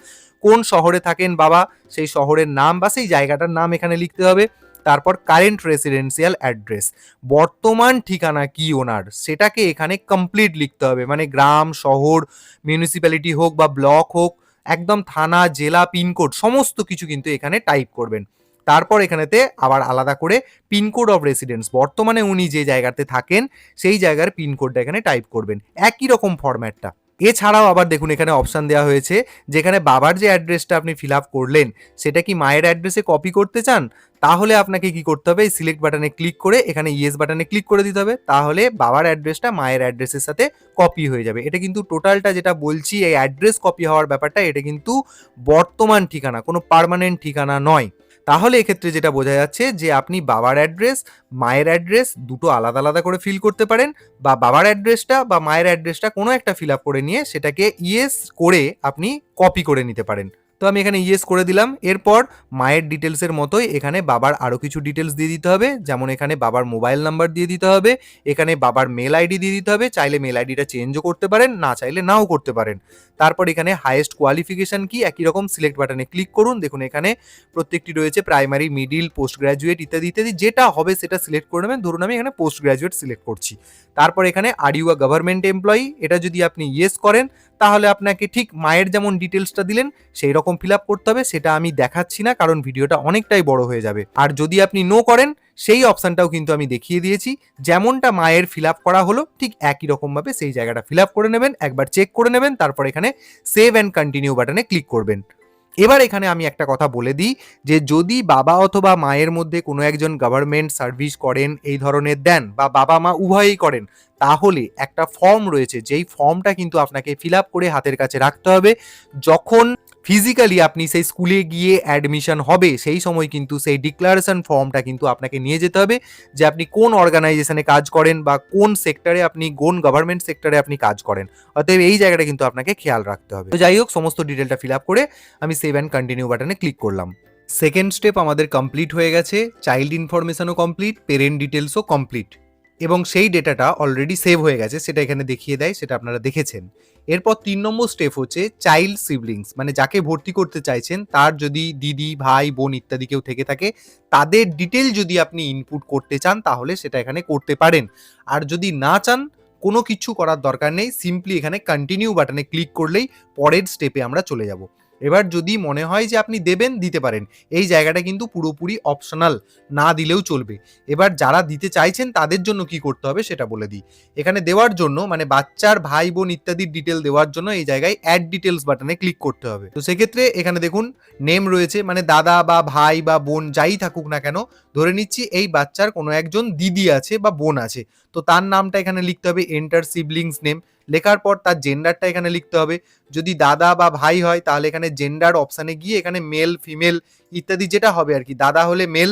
কোন শহরে থাকেন বাবা সেই শহরের নাম বা সেই জায়গাটার নাম এখানে লিখতে হবে। তারপর কারেন্ট রেসিডেন্সিয়াল অ্যাড্রেস, বর্তমান ঠিকানা কি ওনার সেটাকে এখানে কমপ্লিট লিখতে হবে, মানে গ্রাম, শহর, মিউনিসিপ্যালিটি হোক বা ব্লক হোক, একদম থানা, জেলা, পিনকোড সমস্ত কিছু কিন্তু এখানে টাইপ করবেন। তারপর এখানেতে আবার আলাদা করে পিনকোড অফ রেসিডেন্স, বর্তমানে উনি যে জায়গাতে থাকেন সেই জায়গার পিনকোডটা এখানে টাইপ করবেন, একই রকম ফরম্যাটটা। এছাড়াও আবার দেখুন এখানে অপশান দেওয়া হয়েছে, যেখানে বাবার যে অ্যাড্রেসটা আপনি ফিল আপ করলেন সেটা কি মায়ের অ্যাড্রেসে কপি করতে চান, তাহলে আপনাকে কি করতে হবে, এই সিলেক্ট বাটনে ক্লিক করে এখানে ইয়েস বাটনে ক্লিক করে দিতে হবে, তাহলে বাবার অ্যাড্রেসটা মায়ের অ্যাড্রেসের সাথে কপি হয়ে যাবে। এটা কিন্তু টোটালটা যেটা বলছি, এই অ্যাড্রেস কপি হওয়ার ব্যাপারটা, এটা কিন্তু বর্তমান ঠিকানা, কোনো পার্মানেন্ট ঠিকানা নয়। তাহলে এক্ষেত্রে যেটা বোঝা যাচ্ছে যে আপনি বাবার অ্যাড্রেস, মায়ের অ্যাড্রেস দুটো আলাদা আলাদা করে ফিল করতে পারেন, বা বাবার অ্যাড্রেসটা বা মায়ের অ্যাড্রেসটা কোনো একটা ফিল আপ করে নিয়ে সেটাকে ইয়েস করে আপনি কপি করে নিতে পারেন। তো আমি এখানে ইয়েস করে দিলাম। এরপর মায়ের ডিটেলসের মতোই এখানে বাবার আরও কিছু ডিটেলস দিয়ে দিতে হবে, যেমন এখানে বাবার মোবাইল নাম্বার দিয়ে দিতে হবে, এখানে বাবার মেল আইডি দিয়ে দিতে হবে, চাইলে মেল আইডিটা চেঞ্জও করতে পারেন, না চাইলে নাও করতে পারেন। তারপর এখানে হাইয়েস্ট কোয়ালিফিকেশান কি, একই রকম সিলেক্ট বাটনে ক্লিক করুন। দেখুন এখানে প্রত্যেকটি রয়েছে প্রাইমারি, মিডিল, পোস্ট গ্র্যাজুয়েট ইত্যাদি ইত্যাদি, যেটা হবে সেটা সিলেক্ট করে নেবেন। ধরুন আমি এখানে পোস্ট গ্র্যাজুয়েট সিলেক্ট করছি। তারপর এখানে are you a government employee, এটা যদি আপনি ইয়েস করেন তাহলে আপনাকে ঠিক মায়ের যেমন ডিটেলসটা দিলেন সেই রকম ফিল আপ করতে হবে, সেটা আমি দেখাচ্ছি না কারণ ভিডিওটা অনেকটাই বড় হয়ে যাবে। আর যদি আপনি নো করেন সেই অপশানটাও কিন্তু আমি দেখিয়ে দিয়েছি, যেমনটা মায়ের ফিল আপ করা হলো ঠিক একই রকমভাবে সেই জায়গাটা ফিল আপ করে নেবেন, একবার চেক করে নেবেন, তারপর এখানে সেভ অ্যান্ড কন্টিনিউ বাটনে ক্লিক করবেন। এবার এখানে আমি একটা কথা বলে দিই, যে যদি বাবা অথবা মায়ের মধ্যে কোনো একজন গভর্নমেন্ট সার্ভিস করেন এই ধরনের দেন, বা বাবা মা উভয়ই করেন, তাহলে একটা ফর্ম রয়েছে, যেই ফর্মটা কিন্তু আপনাকে ফিল আপ করে হাতের কাছে রাখতে হবে। যখন ফিজিক্যালি আপনি সেই স্কুলে গিয়ে অ্যাডমিশন হবে সেই সময় কিন্তু সেই ডিক্লারেশন ফর্মটা কিন্তু আপনাকে নিয়ে যেতে হবে, যে আপনি কোন অর্গানাইজেশনে কাজ করেন বা কোন সেক্টরে আপনি, কোন গভর্নমেন্ট সেক্টরে আপনি কাজ করেন। অতএব এই জায়গাটা কিন্তু আপনাকে খেয়াল রাখতে হবে। তো যাই হোক, সমস্ত ডিটেলটা ফিল আপ করে আমি সেভ অ্যান্ড কন্টিনিউ বাটনে ক্লিক করলাম। সেকেন্ড স্টেপ আমাদের কমপ্লিট হয়ে গেছে, চাইল্ড ইনফরমেশনও কমপ্লিট, পেরেন্ট ডিটেলসও কমপ্লিট, এবং সেই ডেটাটা অলরেডি সেভ হয়ে গেছে, সেটা এখানে দেখিয়ে দেয়, সেটা আপনারা দেখেছেন। এরপর 3 নম্বর স্টেপ হচ্ছে চাইল্ড সিবলিংস, মানে যাকে ভর্তি করতে চাইছেন তার যদি দিদি, ভাই, বোন ইত্যাদি কেউ থেকে থাকে, তাদের ডিটেল যদি আপনি ইনপুট করতে চান তাহলে সেটা এখানে করতে পারেন। আর যদি না চান, কোনো কিছু করার দরকার নেই, সিম্পলি এখানে কন্টিনিউ বাটনে ক্লিক করলেই পরের স্টেপে আমরা চলে যাব। এবার যদি মনে হয় যে আপনি দেবেন, দিতে পারেন, এই জায়গাটা কিন্তু পুরোপুরি অপশনাল, না দিলেও চলবে। এবার যারা দিতে চাইছেন তাদের জন্য কি করতে হবে সেটা বলে দিই। এখানে দেওয়ার জন্য, মানে বাচ্চার ভাই বোন ইত্যাদির ডিটেল দেওয়ার জন্য এই জায়গায় অ্যাড ডিটেলস বাটনে ক্লিক করতে হবে। তো সেক্ষেত্রে এখানে দেখুন নেম রয়েছে, মানে দাদা বা ভাই বা বোন যাই থাকুক না কেন, ধরে নিচ্ছি এই বাচ্চার কোনো একজন দিদি আছে বা বোন আছে, তো তার নামটা এখানে লিখতে হবে, এন্টার সিবলিংস নেম, লেখার পর তার জেন্ডারটা এখানে লিখতে হবে। যদি দাদা বা ভাই হয় তাহলে এখানে জেন্ডার অপশানে গিয়ে এখানে মেল, ফিমেল ইত্যাদি যেটা হবে আর কি, দাদা হলে মেল,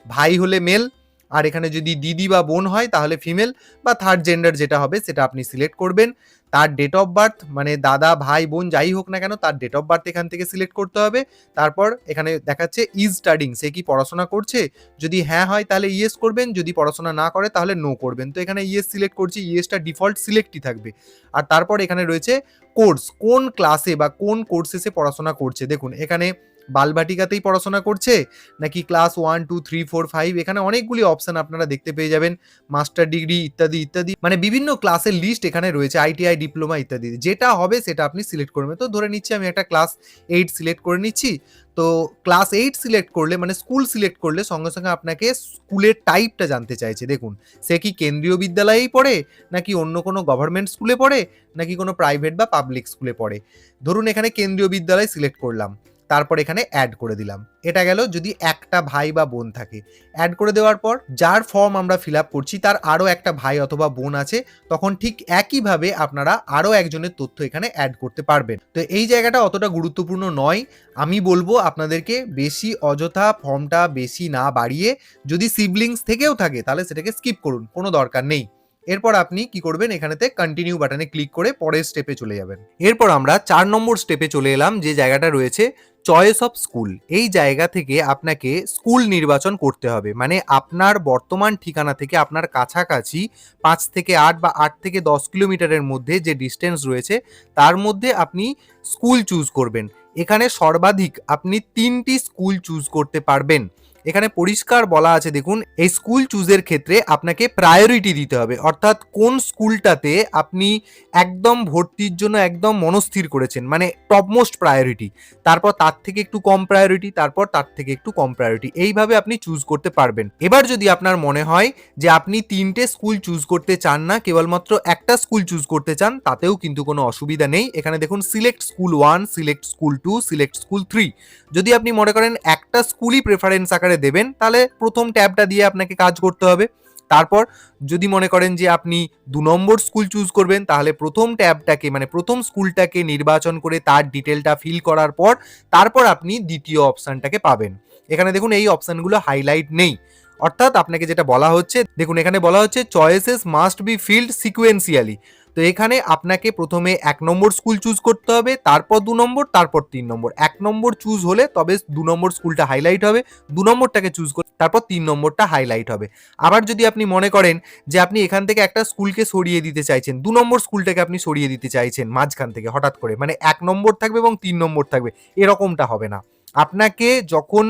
ভাই হলে মেল, আর এখানে যদি দিদি বা বোন হয় তাহলে ফিমেল, বা থার্ড জেন্ডার যেটা হবে সেটা আপনি সিলেক্ট করবেন। তার ডেট অফ বার্থ, মানে দাদা, ভাই, বোন যাই হোক না কেন তার ডেট অফ বার্থ এখান থেকে সিলেক্ট করতে হবে। তারপর এখানে দেখাচ্ছে ইজ স্টাডিং, সে কি পড়াশোনা করছে, যদি হ্যাঁ হয় তাহলে ইয়েস করবেন, যদি পড়াশোনা না করে তাহলে নো করবেন। তো এখানে ইয়েস সিলেক্ট করছি, ইয়েসটা ডিফল্ট সিলেক্টই থাকবে। আর তারপর এখানে রয়েছে কোর্স, কোন ক্লাসে বা কোন কোর্সে সে পড়াশোনা করছে। দেখুন এখানে বালবাটিকাতেই পড়াশোনা করছে নাকি ক্লাস 1, 2, 3, 4, 5, এখানে অনেকগুলি অপশন আপনারা দেখতে পেয়ে যাবেন, মাস্টার ডিগ্রি ইত্যাদি ইত্যাদি, মানে বিভিন্ন ক্লাসের লিস্ট এখানে রয়েছে, আইটিআই, ডিপ্লোমা ইত্যাদি, যেটা হবে সেটা আপনি সিলেক্ট করবেন। তো ধরে নিচ্ছি আমি একটা ক্লাস 8 সিলেক্ট করে নিচ্ছি। তো ক্লাস 8 সিলেক্ট করলে, মানে স্কুল সিলেক্ট করলে সঙ্গে সঙ্গে আপনাকে স্কুলের টাইপটা জানতে চাইছে। দেখুন সে কি কেন্দ্রীয় বিদ্যালয়েই পড়ে, নাকি অন্য কোনো গভর্নমেন্ট স্কুলে পড়ে, নাকি কোনো প্রাইভেট বা পাবলিক স্কুলে পড়ে। ধরুন এখানে কেন্দ্রীয় বিদ্যালয় সিলেক্ট করলাম, তারপর এখানে অ্যাড করে দিলাম। এটা গেল যদি একটা ভাই বা বোন থাকে। অ্যাড করে দেওয়ার পর যার ফর্ম আমরা ফিল আপ করছি তার আরও একটা ভাই অথবা বোন আছে, তখন ঠিক একইভাবে আপনারা আরও একজনের তথ্য এখানে অ্যাড করতে পারবেন। তো এই জায়গাটা অতটা গুরুত্বপূর্ণ নয়, আমি বলবো আপনাদেরকে বেশি অযথা ফর্মটা বেশি না বাড়িয়ে, যদি সিবলিংস থেকেও থাকে তাহলে সেটাকে স্কিপ করুন, কোনো দরকার নেই। এরপর আপনি কি করবেন, এখানেতে কন্টিনিউ বাটনে ক্লিক করে পরের স্টেপে চলে যাবেন। এরপর আমরা 4 নম্বর স্টেপে চলে এলাম, যে জায়গাটা রয়েছে চয়েস অফ স্কুল। এই জায়গা থেকে আপনাকে স্কুল নির্বাচন করতে হবে, মানে আপনার বর্তমান ঠিকানা থেকে আপনার কাছাকাছি 5 থেকে 8 বা 8 থেকে 10 কিলোমিটারের মধ্যে যে ডিস্টেন্স রয়েছে তার মধ্যে আপনি স্কুল চুজ করবেন। এখানে সর্বাধিক আপনি 3টি স্কুল চুজ করতে পারবেন। এখানে পরিষ্কার বলা আছে, দেখুন এই স্কুল চুজের ক্ষেত্রে আপনাকে প্রায়োরিটি দিতে হবে, অর্থাৎ কোন স্কুলটাতে আপনি একদম ভর্তির জন্য একদম মনস্থির করেছেন, মানে টপমোস্ট প্রায়োরিটি, তারপর তার থেকে একটু কম প্রায়োরিটি, তারপর তার থেকে একটু কম প্রায়োরিটি, এইভাবে আপনি চুজ করতে পারবেন। এবার যদি আপনার মনে হয় যে আপনি 3টে স্কুল চুজ করতে চান না, কেবলমাত্র একটা স্কুল চুজ করতে চান, তাতেও কিন্তু কোনো অসুবিধা নেই। এখানে দেখুন select school 1, select school 2, select school 3। যদি আপনি মনে করেন একটা স্কুলই প্রেফারেন্স আকারে দেবেন, তাহলে প্রথম ট্যাবটা দিয়ে আপনাকে কাজ করতে হবে। তারপর যদি মনে করেন যে আপনি 2 নম্বর স্কুল চুজ করবেন, তাহলে প্রথম ট্যাবটাকে মানে প্রথম স্কুলটাকে নির্বাচন করে তার ডিটেলটা ফিল করার পর তারপর আপনি দ্বিতীয় অপশনটাকে পাবেন। এখানে দেখুন এই অপশনগুলো হাইলাইট নেই, অর্থাৎ আপনাকে যেটা বলা হচ্ছে, দেখুন এখানে বলা হচ্ছে choices must be field sequentially. তো এখানে আপনাকে প্রথমে 1 নম্বর স্কুল চুজ করতে হবে, তারপর 2 নম্বর, তারপর 3 নম্বর। 1 নম্বর চুজ হলে তবে 2 নম্বর স্কুলটা হাইলাইট হবে, 2 নম্বরটাকে চুজ করে তারপর 3 নম্বরটা হাইলাইট হবে। আবার যদি আপনি মনে করেন যে আপনি এখান থেকে একটা স্কুলকে সরিয়ে দিতে চাইছেন, 2 নম্বর স্কুলটাকে আপনি সরিয়ে দিতে চাইছেন মাঝখান থেকে হঠাৎ করে, মানে 1 নম্বর থাকবে এবং 3 নম্বর থাকবে, এরকমটা হবে না। আপনাকে যখন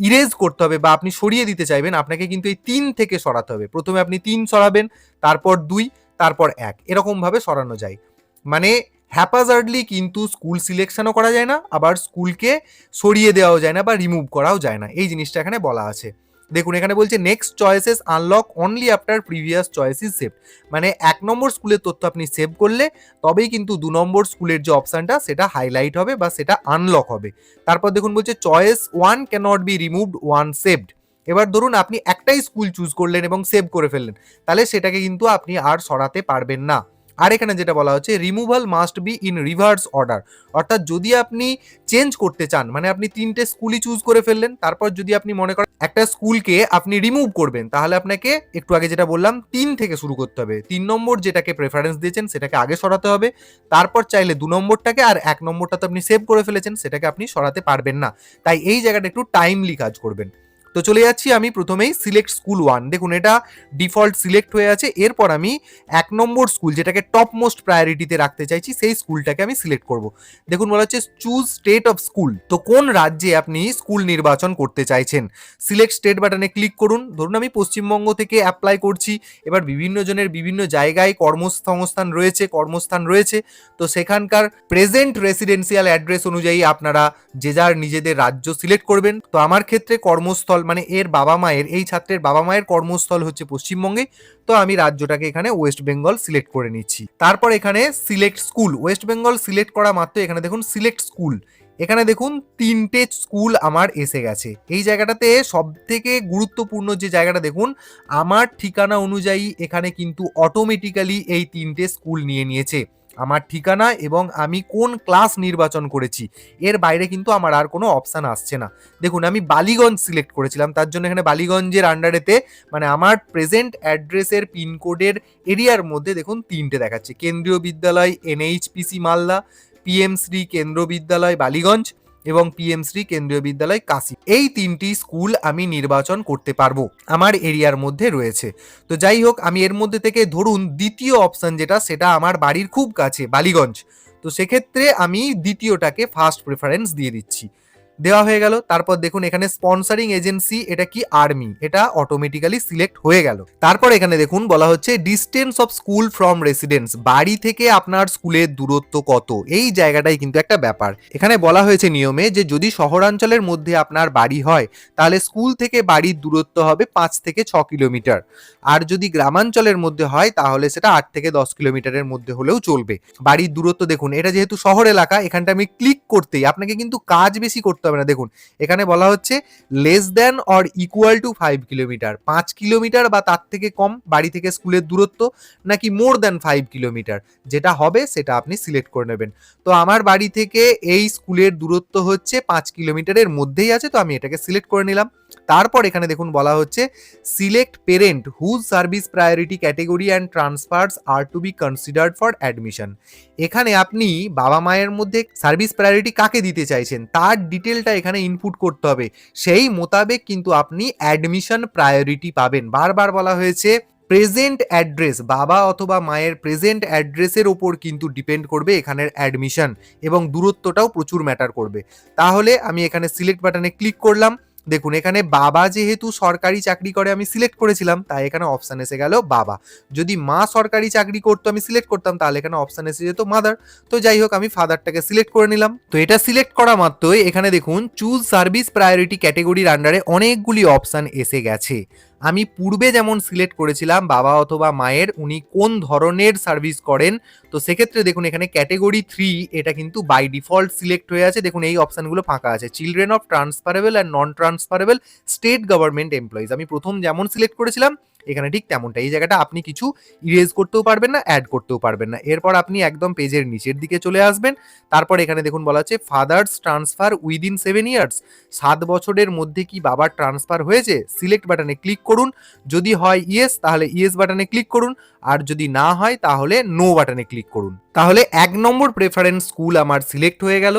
ইরেজ করতে হবে বা আপনি সরিয়ে দিতে চাইবেন, আপনাকে কিন্তু এই 3 থেকে সরাতে হবে। প্রথমে আপনি 3 সরাবেন, তারপর 2, তারপর 1, এরকম ভাবে সরানো যায়। মানে হ্যাপাজার্ডলি কিন্তু স্কুল সিলেকশনও করা যায় না, আবার স্কুলকে সরিয়ে দেওয়াও যায় না বা রিমুভ করাও যায় না, এই জিনিসটা এখানে বলা আছে। দেখুন এখানে বলছে next choices unlock only after previous choice is saved. মানে 1 নম্বর স্কুলের তথ্য আপনি সেভ করলে তবেই কিন্তু 2 নম্বর স্কুলের যে অপশনটা সেটা হাইলাইট হবে বা সেটা আনলক হবে। তারপর দেখুন বলছে choice 1 cannot be removed once saved. এবার ধরুন আপনি একটাই স্কুল চুজ করলেন এবং সেভ করে ফেললেন, তাহলে সেটাকে কিন্তু আপনি আর সরাতে পারবেন না। আর এখানে যেটা বলা হচ্ছে removal must be in reverse order, অর্থাৎ যদি আপনি চেঞ্জ করতে চান, মানে আপনি 3টে স্কুলই চুজ করে ফেললেন, তারপর যদি আপনি মনে করেন একটা স্কুলকে আপনি রিমুভ করবেন, তাহলে আপনাকে একটু আগে যেটা বললাম 3 থেকে শুরু করতে হবে। 3 নম্বর যেটাকে প্রেফারেন্স দিয়েছেন সেটাকে আগে সরাতে হবে, তারপর চাইলে 2 নম্বরটাকে, আর 1 নম্বরটা তো আপনি সেভ করে ফেলেছেন, সেটাকে আপনি সরাতে পারবেন না। তাই এই জায়গাটা একটু টাইমলি কাজ করবেন। তো চলে যাচ্ছি আমি প্রথমেই সিলেক্ট স্কুল 1। দেখুন এটা ডিফল্ট সিলেক্ট হয়ে আছে। এরপর আমি 1 নম্বর স্কুল যেটাকে টপ মোস্ট প্রায়োরিটিতে রাখতে চাইছি সেই স্কুলটাকে আমি সিলেক্ট করব। দেখুন বলা হচ্ছে চুজ স্টেট অফ স্কুল, তো কোন রাজ্যে আপনি স্কুল নির্বাচন করতে চাইছেন। সিলেক্ট স্টেট বাটনে ক্লিক করুন। ধরুন আমি পশ্চিমবঙ্গ থেকে অ্যাপ্লাই করছি। এবার বিভিন্ন জনের বিভিন্ন জায়গায় কর্মস্থান রয়েছে, তো সেখানকার প্রেজেন্ট রেসিডেন্সিয়াল অ্যাড্রেস অনুযায়ী আপনারা যে যার নিজেদের রাজ্য সিলেক্ট করবেন। তো আমার ক্ষেত্রে কর্মস্থল মানে এই ছাত্রের বাবা মায়ের কর্মস্থল হচ্ছে পশ্চিমবঙ্গে, তো আমি রাজ্যটাকে এখানে ওয়েস্ট বেঙ্গল সিলেক্ট করে নিচ্ছি। তারপর এখানে select school, West Bengal select করা মাত্র এখানে দেখুন সিলেক্ট স্কুল, এখানে দেখুন 3টে স্কুল আমার এসে গেছে। এই জায়গাটাতে সব থেকে গুরুত্বপূর্ণ যে জায়গাটা দেখুন, আমার ঠিকানা অনুযায়ী এখানে কিন্তু অটোমেটিক্যালি এই 3টে স্কুল নিয়ে নিয়েছে। আমার ঠিকানা এবং আমি কোন ক্লাস নির্বাচন করেছি এর বাইরে কিন্তু আমার আর কোনো অপশান আসছে না। দেখুন আমি বালিগঞ্জ সিলেক্ট করেছিলাম, তার জন্য এখানে বালিগঞ্জের আন্ডারেতে মানে আমার প্রেজেন্ট অ্যাড্রেসের পিনকোডের এরিয়ার মধ্যে দেখুন 3টে দেখাচ্ছে, কেন্দ্রীয় বিদ্যালয় NHPC মালদা, PM শ্রী কেন্দ্রীয় বিদ্যালয় বালিগঞ্জ এবং PM শ্রী কেন্দ্রীয় বিদ্যালয় কাশী। এই 3টি স্কুল আমি নির্বাচন করতে পারবো, আমার এরিয়ার মধ্যে রয়েছে। তো যাই হোক, আমি এর মধ্যে থেকে ধরুন দ্বিতীয় অপশন যেটা, সেটা আমার বাড়ির খুব কাছে বালিগঞ্জ, তো সেক্ষেত্রে আমি দ্বিতীয়টাকে ফার্স্ট প্রেফারেন্স দিয়ে দিচ্ছি। দেওয়া হয়ে গেল। তারপর দেখুন এখানে স্পন্সরিং এজেন্সি, এটা কি আর্মি, এটা অটোমেটিক্যালি সিলেক্ট হয়ে গেল। তারপর এখানে দেখুন বলা হচ্ছে distance of school from residence, বাড়ি থেকে আপনার স্কুলের দূরত্ব কত। এই জায়গাটাই কিন্তু একটা ব্যাপার। এখানে বলা হয়েছে নিয়মে যে যদি শহরাঞ্চলের মধ্যে আপনার বাড়ি হয় তাহলে স্কুল থেকে বাড়ির দূরত্ব হবে 5 থেকে 6 কিলোমিটার, আর যদি গ্রামাঞ্চলের মধ্যে হয় তাহলে সেটা 8 থেকে 10 কিলোমিটারের মধ্যে হলেও চলবে। বাড়ির দূরত্ব দেখুন, এটা যেহেতু শহর এলাকা, এখানটা আমি ক্লিক করতেই আপনাকে কিন্তু কাজ বেশি করতে হবে না। দেখুন এখানে বলা হচ্ছে less than or equal to 5 kilometre, 5 kilometre বা তার থেকে কম বাড়ি থেকে স্কুলের দূরত্ব, নাকি মোর দ্যান 5 কিলোমিটার, যেটা হবে সেটা আপনি সিলেক্ট করে নেবেন। তো আমার বাড়ি থেকে এই স্কুলের দূরত্ব হচ্ছে 5 কিলোমিটারের মধ্যেই আছে, তো আমি এটাকে সিলেক্ট করে নিলাম। তারপর এখানে দেখুন বলা হচ্ছে select parent whose service priority category and transfers are to be considered for admission. এখানে আপনি বাবা মায়ের মধ্যে সার্ভিস প্রায়োরিটি কাকে দিতে চাইছেন তার ডিটেলটা এখানে ইনপুট করতে হবে, সেই মোতাবেক কিন্তু আপনি অ্যাডমিশন প্রায়োরিটি পাবেন। বারবার বলা হয়েছে প্রেজেন্ট অ্যাড্রেস, বাবা অথবা মায়ের প্রেজেন্ট অ্যাড্রেসের ওপর কিন্তু ডিপেন্ড করবে এখানের অ্যাডমিশন, এবং দূরত্বটাও প্রচুর ম্যাটার করবে। তাহলে আমি এখানে সিলেক্ট বাটনে ক্লিক করলাম। দেখুন এখানে বাবা যেহেতু সরকারি চাকরি করে আমি সিলেক্ট করেছিলাম, তাই এখানে অপশন এসে গেল বাবা। যদি মা সরকারি চাকরি করতো আমি সিলেক্ট করতাম, তাহলে এখানে অপশন এসে যেত মাদার। তো যাই হোক, আমি ফাদারটাকে সিলেক্ট করে নিলাম। তো এটা সিলেক্ট করা মাত্রই এখানে দেখুন চুজ সার্ভিস প্রায়োরিটি ক্যাটেগরির আন্ডারে অনেকগুলি অপশন এসে গেছে। আমি পূর্বে যেমন সিলেক্ট করেছিলাম বাবা অথবা মায়ের উনি কোন ধরনের সার্ভিস করেন, তো সেক্ষেত্রে দেখুন এখানে ক্যাটেগরি 3 এটা কিন্তু বাই ডিফল্ট সিলেক্ট হয়ে আছে। দেখুন এই অপশনগুলো ফাঁকা আছে, children of transferable and non transferable state government employees. আমি প্রথম যেমন সিলেক্ট করেছিলাম এখানে ঠিক তেমনটা। এই জায়গাটা আপনি কিছু ইরেজ করতেও পারবেন না, অ্যাড করতেও পারবেন না। এরপর আপনি একদম পেজের নিচের দিকে চলে আসবেন। তারপর এখানে দেখুন বলা আছে ফাদার্স ট্রান্সফার উইদিন 7 ইয়ার্স। 7 বছরের মধ্যে কি বাবার ট্রান্সফার হয়েছে, সিলেক্ট বাটনে ক্লিক করুন। যদি হয় ইয়েস তাহলে ইয়েস বাটনে ক্লিক করুন, আর যদি না হয় তাহলে নো বাটনে ক্লিক করুন। তাহলে 1 নম্বর প্রেফারেন্স স্কুল আমার সিলেক্ট হয়ে গেল।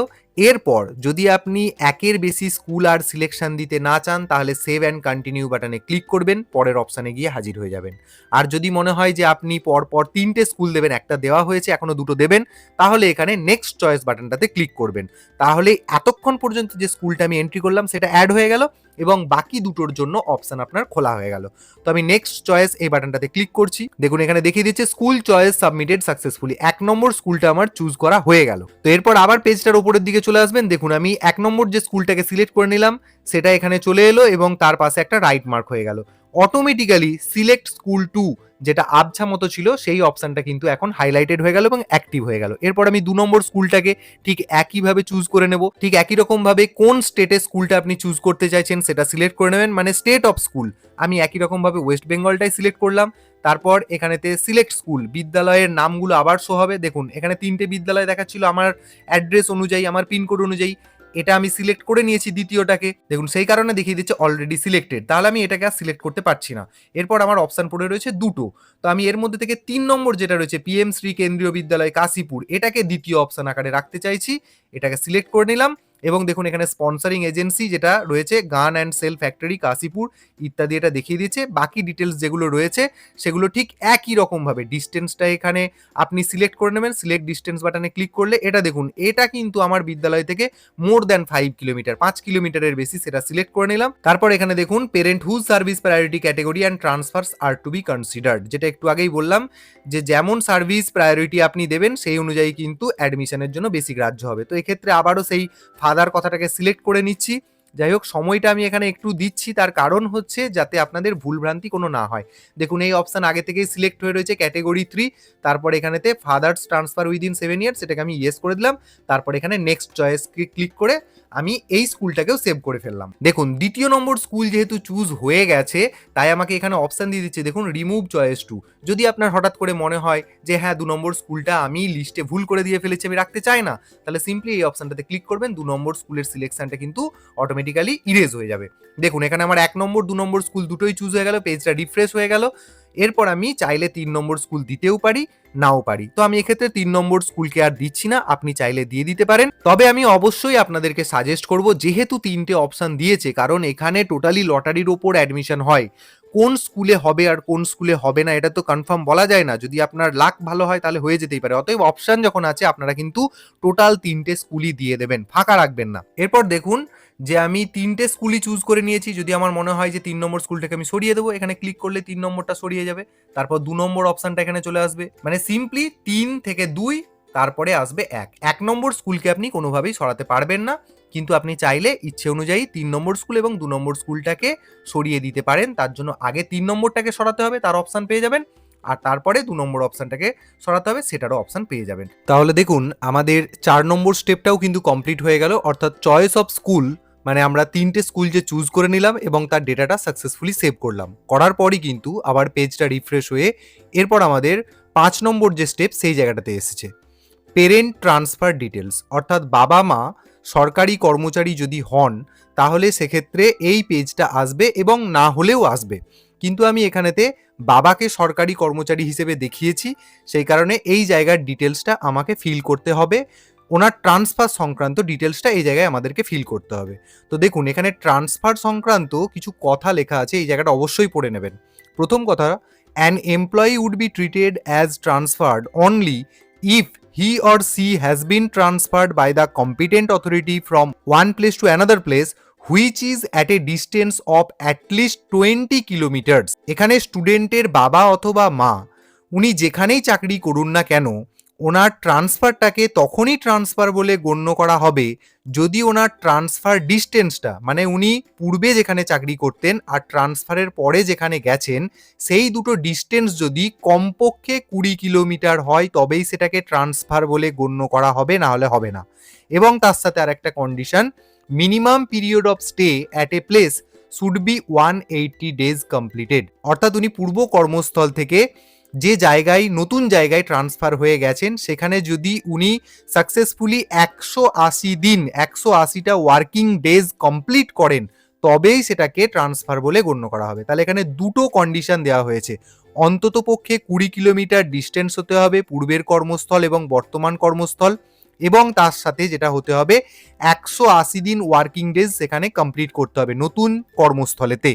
এরপর যদি আপনি একের বেশি স্কুল আর সিলেকশন দিতে না চান তাহলে সেভ অ্যান্ড কন্টিনিউ বাটনে ক্লিক করবেন, পরের অপশানে গিয়ে হাজির হয়ে যাবেন। আর যদি মনে হয় যে আপনি পরপর 3টে স্কুল দেবেন, একটা দেওয়া হয়েছে এখনো 2টো দেবেন, তাহলে এখানে নেক্সট চয়েস বাটনটাতে ক্লিক করবেন। তাহলে এতক্ষণ পর্যন্ত যে স্কুলটা আমি এন্ট্রি করলাম সেটা অ্যাড হয়ে গেল এবং বাকি দুটোর জন্য অপশন আপনার খোলা হয়ে গেল। তো আমি নেক্সট চয়েস এই বাটনটাতে ক্লিক করছি। দেখুন এখানে দেখিয়ে দিচ্ছে স্কুল চয়েস সাবমিটেড সাকসেসফুলি। 1 নম্বর স্কুলটা আমার চুজ করা হয়ে গেল। তো এরপর আবার পেজটার উপরের দিকে চলে আসবেন। দেখুন আমি 1 নম্বর যে স্কুলটাকে সিলেক্ট করে নিলাম সেটা এখানে চলে এলো এবং তার পাশে একটা রাইট মার্ক হয়ে গেল। অটোমেটিক্যালি সিলেক্ট স্কুল টু যেটা আবছা মতো ছিল সেই অপশনটা কিন্তু এখন হাইলাইটেড হয়ে গেল এবং অ্যাক্টিভ হয়ে গেল। এরপর আমি 2 নম্বর স্কুলটাকে ঠিক একইভাবে চুজ করে নেব। ঠিক একই রকম ভাবে কোন স্টেটে স্কুলটা আপনি চুজ করতে চাইছেন সেটা সিলেক্ট করে নেবেন, মানে স্টেট অফ স্কুল। আমি একই রকম ভাবে ওয়েস্ট বেঙ্গলটাই সিলেক্ট করলাম। তারপর এখানেতে সিলেক্ট স্কুল, বিদ্যালয়ের নামগুলো আবার শো হবে। দেখুন এখানে 3টে বিদ্যালয় দেখাচ্ছিল আমার অ্যাড্রেস অনুযায়ী, আমার পিনকোড অনুযায়ী। এটা আমি সিলেক্ট করে নিয়েছি দ্বিতীয়টাকে, দেখুন সেই কারণে দেখিয়ে দিচ্ছে অলরেডি সিলেক্টেড। তাহলে আমি এটাকে আর সিলেক্ট করতে পারছি না। এরপর আমার অপশন পড়ে রয়েছে দুটো। তো আমি এর মধ্যে থেকে 3 নম্বর যেটা রয়েছে পিএম শ্রী কেন্দ্রীয় বিদ্যালয় কাশীপুর, এটাকে দ্বিতীয় অপশন আকারে রাখতে চাইছি। এটাকে সিলেক্ট করে নিলাম এবং দেখুন এখানে স্পন্সরিং এজেন্সি যেটা রয়েছে গান অ্যান্ড সেল ফ্যাক্টরি কাশীপুর ইত্যাদি এটা দেখিয়ে দিচ্ছে। বাকি ডিটেলস যেগুলো রয়েছে সেগুলো ঠিক একই রকমভাবে ডিস্টেন্সটা এখানে আপনি সিলেক্ট করে নেবেন। সিলেক্ট ডিস্টেন্স বাটনে ক্লিক করলে এটা দেখুন এটা কিন্তু আমার বিদ্যালয় থেকে মোর দ্যান 5 কিলোমিটার, 5 কিলোমিটারের বেশি, সেটা সিলেক্ট করে নিলাম। তারপর এখানে দেখুন parent whose service priority category and transfers are to be considered, যেটা একটু আগেই বললাম যে যেমন সার্ভিস প্রায়োরিটি আপনি দেবেন সেই অনুযায়ী কিন্তু অ্যাডমিশনের জন্য বেশি গ্রাহ্য হবে। তো এক্ষেত্রে আবারও সেই ফাদার কথাটাকে সিলেক্ট করে নিচ্ছি। যাই হোক সময়টা আমি এখানে একটু দিচ্ছি, তার কারণ হচ্ছে যাতে আপনাদের ভুলভ্রান্তি কোনো না হয়। দেখুন এই অপশন আগে থেকেই সিলেক্ট হয়ে রয়েছে ক্যাটেগরি 3। তারপর এখানেতে ফাদার্স ট্রান্সফার উইদিন 7 ইয়ার্স সেটাকে আমি ইয়েস করে দিলাম। তারপর এখানে নেক্সট চয়েস ক্লিক করে আমি এই স্কুলটাকেও সেভ করে ফেললাম। দেখুন দ্বিতীয় নম্বর স্কুল যেহেতু চুজ হয়ে গেছে তাই আমাকে এখানে অপশন দিয়ে দিচ্ছে দেখুন রিমুভ চয়েস টু। যদি আপনার হঠাৎ করে মনে হয় যে হ্যাঁ 2 নম্বর স্কুলটা আমি লিস্টে ভুল করে দিয়ে ফেলেছি, আমি রাখতে চাই না, তাহলে সিম্পলি এই অপশনটাতে ক্লিক করবেন। 2 নম্বর স্কুলের সিলেকশনটা কিন্তু অটোমেটিক্যালি ইরেজ হয়ে যাবে। দেখুন এখানে আমার 1 নম্বর 2 নম্বর স্কুল দুটোই চুজ হয়ে গেল, পেজটা রিফ্রেশ হয়ে গেল। এরপর আমি চাইলে 3 নম্বর স্কুল দিতেও পারি, নাও পারি। তো আমি এক্ষেত্রে 3 নম্বর স্কুলকে আর দিচ্ছি না, আপনি চাইলে দিয়ে দিতে পারেন। তবে আমি অবশ্যই আপনাদেরকে সাজেস্ট করব যেহেতু 3টে অপশন দিয়েছে, কারণ এখানে টোটালি লটারির ওপর অ্যাডমিশন হয়। কোন স্কুলে হবে আর কোন স্কুলে হবে না এটা তো কনফার্ম বলা যায় না। যদি আপনার লাক ভালো হয় তাহলে হয়ে যেতেই পারে। অতএব অপশন যখন আছে আপনারা কিন্তু টোটাল 3টে স্কুলই দিয়ে দেবেন, ফাঁকা রাখবেন না। এরপর দেখুন যে আমি 3টে স্কুলই চুজ করে নিয়েছি। যদি আমার মনে হয় যে 3 নম্বর স্কুলটাকে আমি সরিয়ে দেবো, এখানে ক্লিক করলে 3 নম্বরটা সরিয়ে যাবে। তারপর 2 নম্বর অপশনটা এখানে চলে আসবে, মানে সিম্পলি 3 থেকে 2 তারপরে আসবে 1। 1 নম্বর স্কুলকে আপনি কোনোভাবেই সরাতে পারবেন না, কিন্তু আপনি চাইলে ইচ্ছে অনুযায়ী 3 নম্বর স্কুল এবং 2 নম্বর স্কুলটাকে সরিয়ে দিতে পারেন। তার জন্য আগে 3 নম্বরটাকে সরাতে হবে, তার অপশন পেয়ে যাবেন, আর তারপরে 2 নম্বর অপশনটাকে সরাতে হবে, সেটারও অপশন পেয়ে যাবেন। তাহলে দেখুন আমাদের 4 নম্বর স্টেপটাও কিন্তু কমপ্লিট হয়ে গেল, অর্থাৎ চয়েস অফ স্কুল, মানে আমরা 3টে স্কুল যে চুজ করে নিলাম এবং তার ডেটাটা সাকসেসফুলি সেভ করলাম। করার পরই কিন্তু আবার পেজটা রিফ্রেশ হয়ে এরপর আমাদের 5 নম্বর যে স্টেপ সেই জায়গাটাতে এসেছে পেরেন্ট ট্রান্সফার ডিটেলস, অর্থাৎ বাবা মা সরকারি কর্মচারী যদি হন তাহলে সেক্ষেত্রে এই পেজটা আসবে এবং না হলেও আসবে। কিন্তু আমি এখানেতে বাবাকে সরকারি কর্মচারী হিসেবে দেখিয়েছি, সেই কারণে এই জায়গার ডিটেলসটা আমাকে ফিল করতে হবে। ওনার ট্রান্সফার সংক্রান্ত ডিটেলসটা এই জায়গায় আমাদেরকে ফিল করতে হবে। তো দেখুন এখানে ট্রান্সফার সংক্রান্ত কিছু কথা লেখা আছে, এই জায়গাটা অবশ্যই পড়ে নেবেন। প্রথম কথা, an employee would be treated as transferred only if he or she has been transferred by the competent authority from one place to another place which is at a distance of at least 20 kilometres. এখানে স্টুডেন্টের বাবা অথবা মা উনি যেখানেই চাকরি করুন না কেন, ওনার ট্রান্সফারটাকে তখনই ট্রান্সফার বলে গণ্য করা হবে যদি ওনার ট্রান্সফার ডিস্টেন্সটা, মানে উনি পূর্বে যেখানে চাকরি করতেন আর ট্রান্সফারের পরে যেখানে গেছেন, সেই দুটো ডিস্টেন্স যদি কমপক্ষে 20 কিলোমিটার হয় তবেই সেটাকে ট্রান্সফার বলে গণ্য করা হবে, না হলে হবে না। এবং তার সাথে আর একটা condition, minimum period of stay at a place should be 180 days completed. অর্থাৎ উনি পূর্ব কর্মস্থল থেকে যে জায়গায় নতুন জায়গায় ট্রান্সফার হয়ে গেছেন সেখানে যদি উনি সাকসেসফুলি 180 দিন 180টা ওয়ার্কিং ডেজ কমপ্লিট করেন তবেই সেটাকে ট্রান্সফার বলে গণ্য করা হবে। তাহলে এখানে দুটো কন্ডিশন দেওয়া হয়েছে, অন্তত পক্ষে 20 কিলোমিটার ডিস্টেন্স হতে হবে পূর্বের কর্মস্থল এবং বর্তমান কর্মস্থল, এবং তার সাথে যেটা হতে হবে 180 দিন ওয়ার্কিং ডেজ সেখানে কমপ্লিট করতে হবে নতুন কর্মস্থলেতে,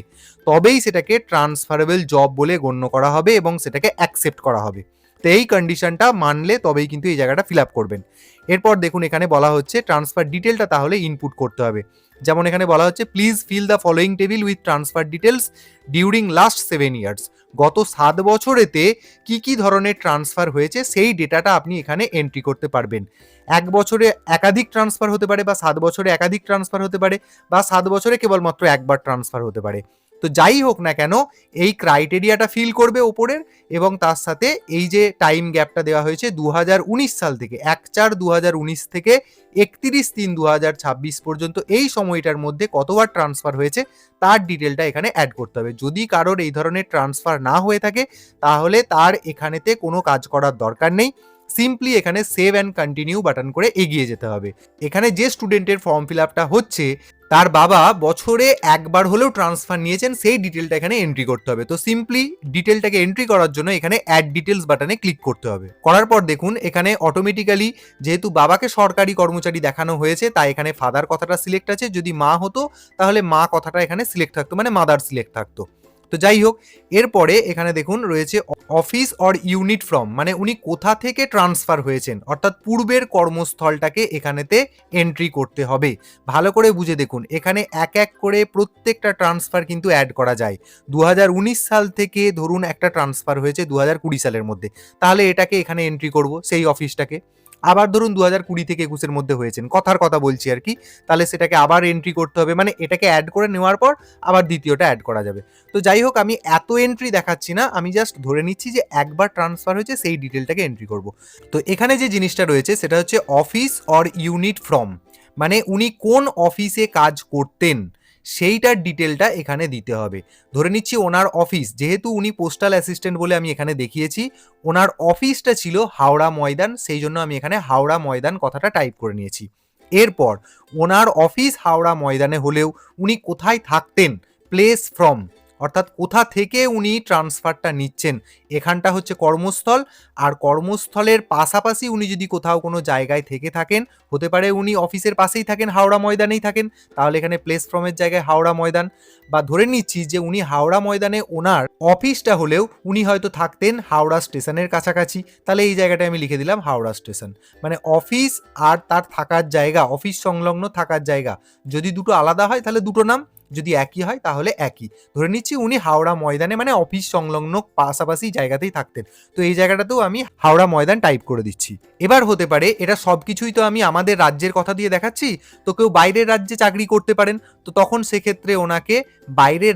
তবেই সেটাকে ট্রান্সফারেবল জব বলে গণ্য করা হবে এবং সেটাকে অ্যাকসেপ্ট করা হবে। তো এই কন্ডিশনটা মানলে তবেই কিন্তু এই জায়গাটা ফিল আপ করবেন। এরপর দেখুন এখানে বলা হচ্ছে ট্রান্সফার ডিটেলটা তাহলে ইনপুট করতে হবে। যেমন এখানে বলা হচ্ছে please fill the following table with transfer details during last 7 years. গত 7 বছরেতে কি কি ধরনের ট্রান্সফার হয়েছে সেই ডেটাটা আপনি এখানে এন্ট্রি করতে পারবেন। 1 বছরে একাধিক ট্রান্সফার হতে পারে, বা 7 বছরে একাধিক ট্রান্সফার হতে পারে, বা 7 বছরে কেবলমাত্র একবার ট্রান্সফার হতে পারে। তো যাই হোক না কেন এই ক্রাইটেরিয়াটা ফিল করবে ওপরের, এবং তার সাথে এই যে টাইম গ্যাপটা দেওয়া হয়েছে 2019 সাল থেকে 1/4/2019 থেকে 31/3/2026 পর্যন্ত, এই সময়টার মধ্যে কতবার ট্রান্সফার হয়েছে তার ডিটেলটা এখানে অ্যাড করতে হবে। যদি কারোর এই ধরনের ট্রান্সফার না হয়ে থাকে তাহলে তার এখানেতে কোনো কাজ করার দরকার নেই, সিম্পলি এখানে সেভ অ্যান্ড কন্টিনিউ বাটন করে এগিয়ে যেতে হবে। এখানে যে স্টুডেন্টের ফর্ম ফিল আপটা হচ্ছে তার বাবা বছরে একবার হলেও ট্রান্সফার নিয়েছেন সেই ডিটেলটা এখানে এন্ট্রি করতে হবে। তো সিম্পলি ডিটেলটাকে এন্ট্রি করার জন্য এখানে অ্যাড ডিটেলস বাটনে ক্লিক করতে হবে। করার পর দেখুন এখানে অটোমেটিক্যালি যেহেতু বাবাকে সরকারি কর্মচারী দেখানো হয়েছে তাই এখানে ফাদার কথাটা সিলেক্ট আছে, যদি মা হতো তাহলে মা কথাটা এখানে সিলেক্ট থাকতো, মানে মাদার সিলেক্ট থাকতো। তো যাই হোক, এরপরে এখানে দেখুন রয়েছে অফিস অর ইউনিট ফ্রম, মানে উনি কোথা থেকে ট্রান্সফার হয়েছেন, অর্থাৎ পূর্বের কর্মস্থলটাকে এখানেতে এন্ট্রি করতে হবে। ভালো করে বুঝে দেখুন এখানে এক এক করে প্রত্যেকটা ট্রান্সফার কিন্তু অ্যাড করা যায়। 2019 সাল থেকে ধরুন একটা ট্রান্সফার হয়েছে 2020 সালের মধ্যে, তাহলে এটাকে এখানে এন্ট্রি করব সেই অফিসটাকে। আবার ধরুন 2020 থেকে 21-এর মধ্যে হয়েছেন, কথার কথা বলছি আর কি, তাহলে সেটাকে আবার এন্ট্রি করতে হবে, মানে এটাকে অ্যাড করে নেওয়ার পর আবার দ্বিতীয়টা অ্যাড করা যাবে। তো যাই হোক আমি এত এন্ট্রি দেখাচ্ছি না, আমি জাস্ট ধরে নিচ্ছি যে একবার ট্রান্সফার হয়েছে সেই ডিটেলটাকে এন্ট্রি করব। তো এখানে যে জিনিসটা রয়েছে সেটা হচ্ছে অফিস অর ইউনিট ফ্রম, মানে উনি কোন অফিসে কাজ করতেন সেইটার ডিটেলটা এখানে দিতে হবে। ধরে নিচ্ছি ওনার অফিস, যেহেতু উনি পোস্টাল অ্যাসিস্ট্যান্ট বলে আমি এখানে দেখিয়েছি, ওনার অফিসটা ছিল হাওড়া ময়দান, সেই জন্য আমি এখানে হাওড়া ময়দান কথাটা টাইপ করে নিয়েছি। এরপর ওনার অফিস হাওড়া ময়দানে হলেও উনি কোথায় থাকতেন, প্লেস ফ্রম, অর্থাৎ কোথা থেকে উনি ট্রান্সফারটা নিচ্ছেন, এখানটা হচ্ছে কর্মস্থল, আর কর্মস্থলের পাশাপাশি উনি যদি কোথাও কোনো জায়গায় থেকে থাকেন, হতে পারে উনি অফিসের পাশেই থাকেন, হাওড়া ময়দানেই থাকেন, তাহলে এখানে প্লেস ফ্রমের জায়গায় হাওড়া ময়দান, বা ধরে নিচ্ছি যে উনি হাওড়া ময়দানে ওনার অফিসটা হলেও উনি হয়তো থাকতেন হাওড়া স্টেশনের কাছাকাছি, তাহলে এই জায়গাটায় আমি লিখে দিলাম হাওড়া স্টেশন। মানে অফিস আর তার থাকার জায়গা, অফিস সংলগ্ন থাকার জায়গা যদি দুটো আলাদা হয় তাহলে দুটো নাম, যদি একই হয় তাহলে একই। ধরে নিচ্ছি উনি হাওড়া ময়দানে মানে অফিস সংলগ্ন পাশাপাশি জায়গাতেই থাকতেন, তো এই জায়গাটাতেও আমি হাওড়া ময়দান টাইপ করে দিচ্ছি। এবার হতে পারে এটা সবকিছুই তো আমি আমাদের রাজ্যের কথা দিয়ে দেখাচ্ছি, তো কেউ বাইরের রাজ্যে চাকরি করতে পারেন, তো তখন সেক্ষেত্রে ওনাকে বাইরের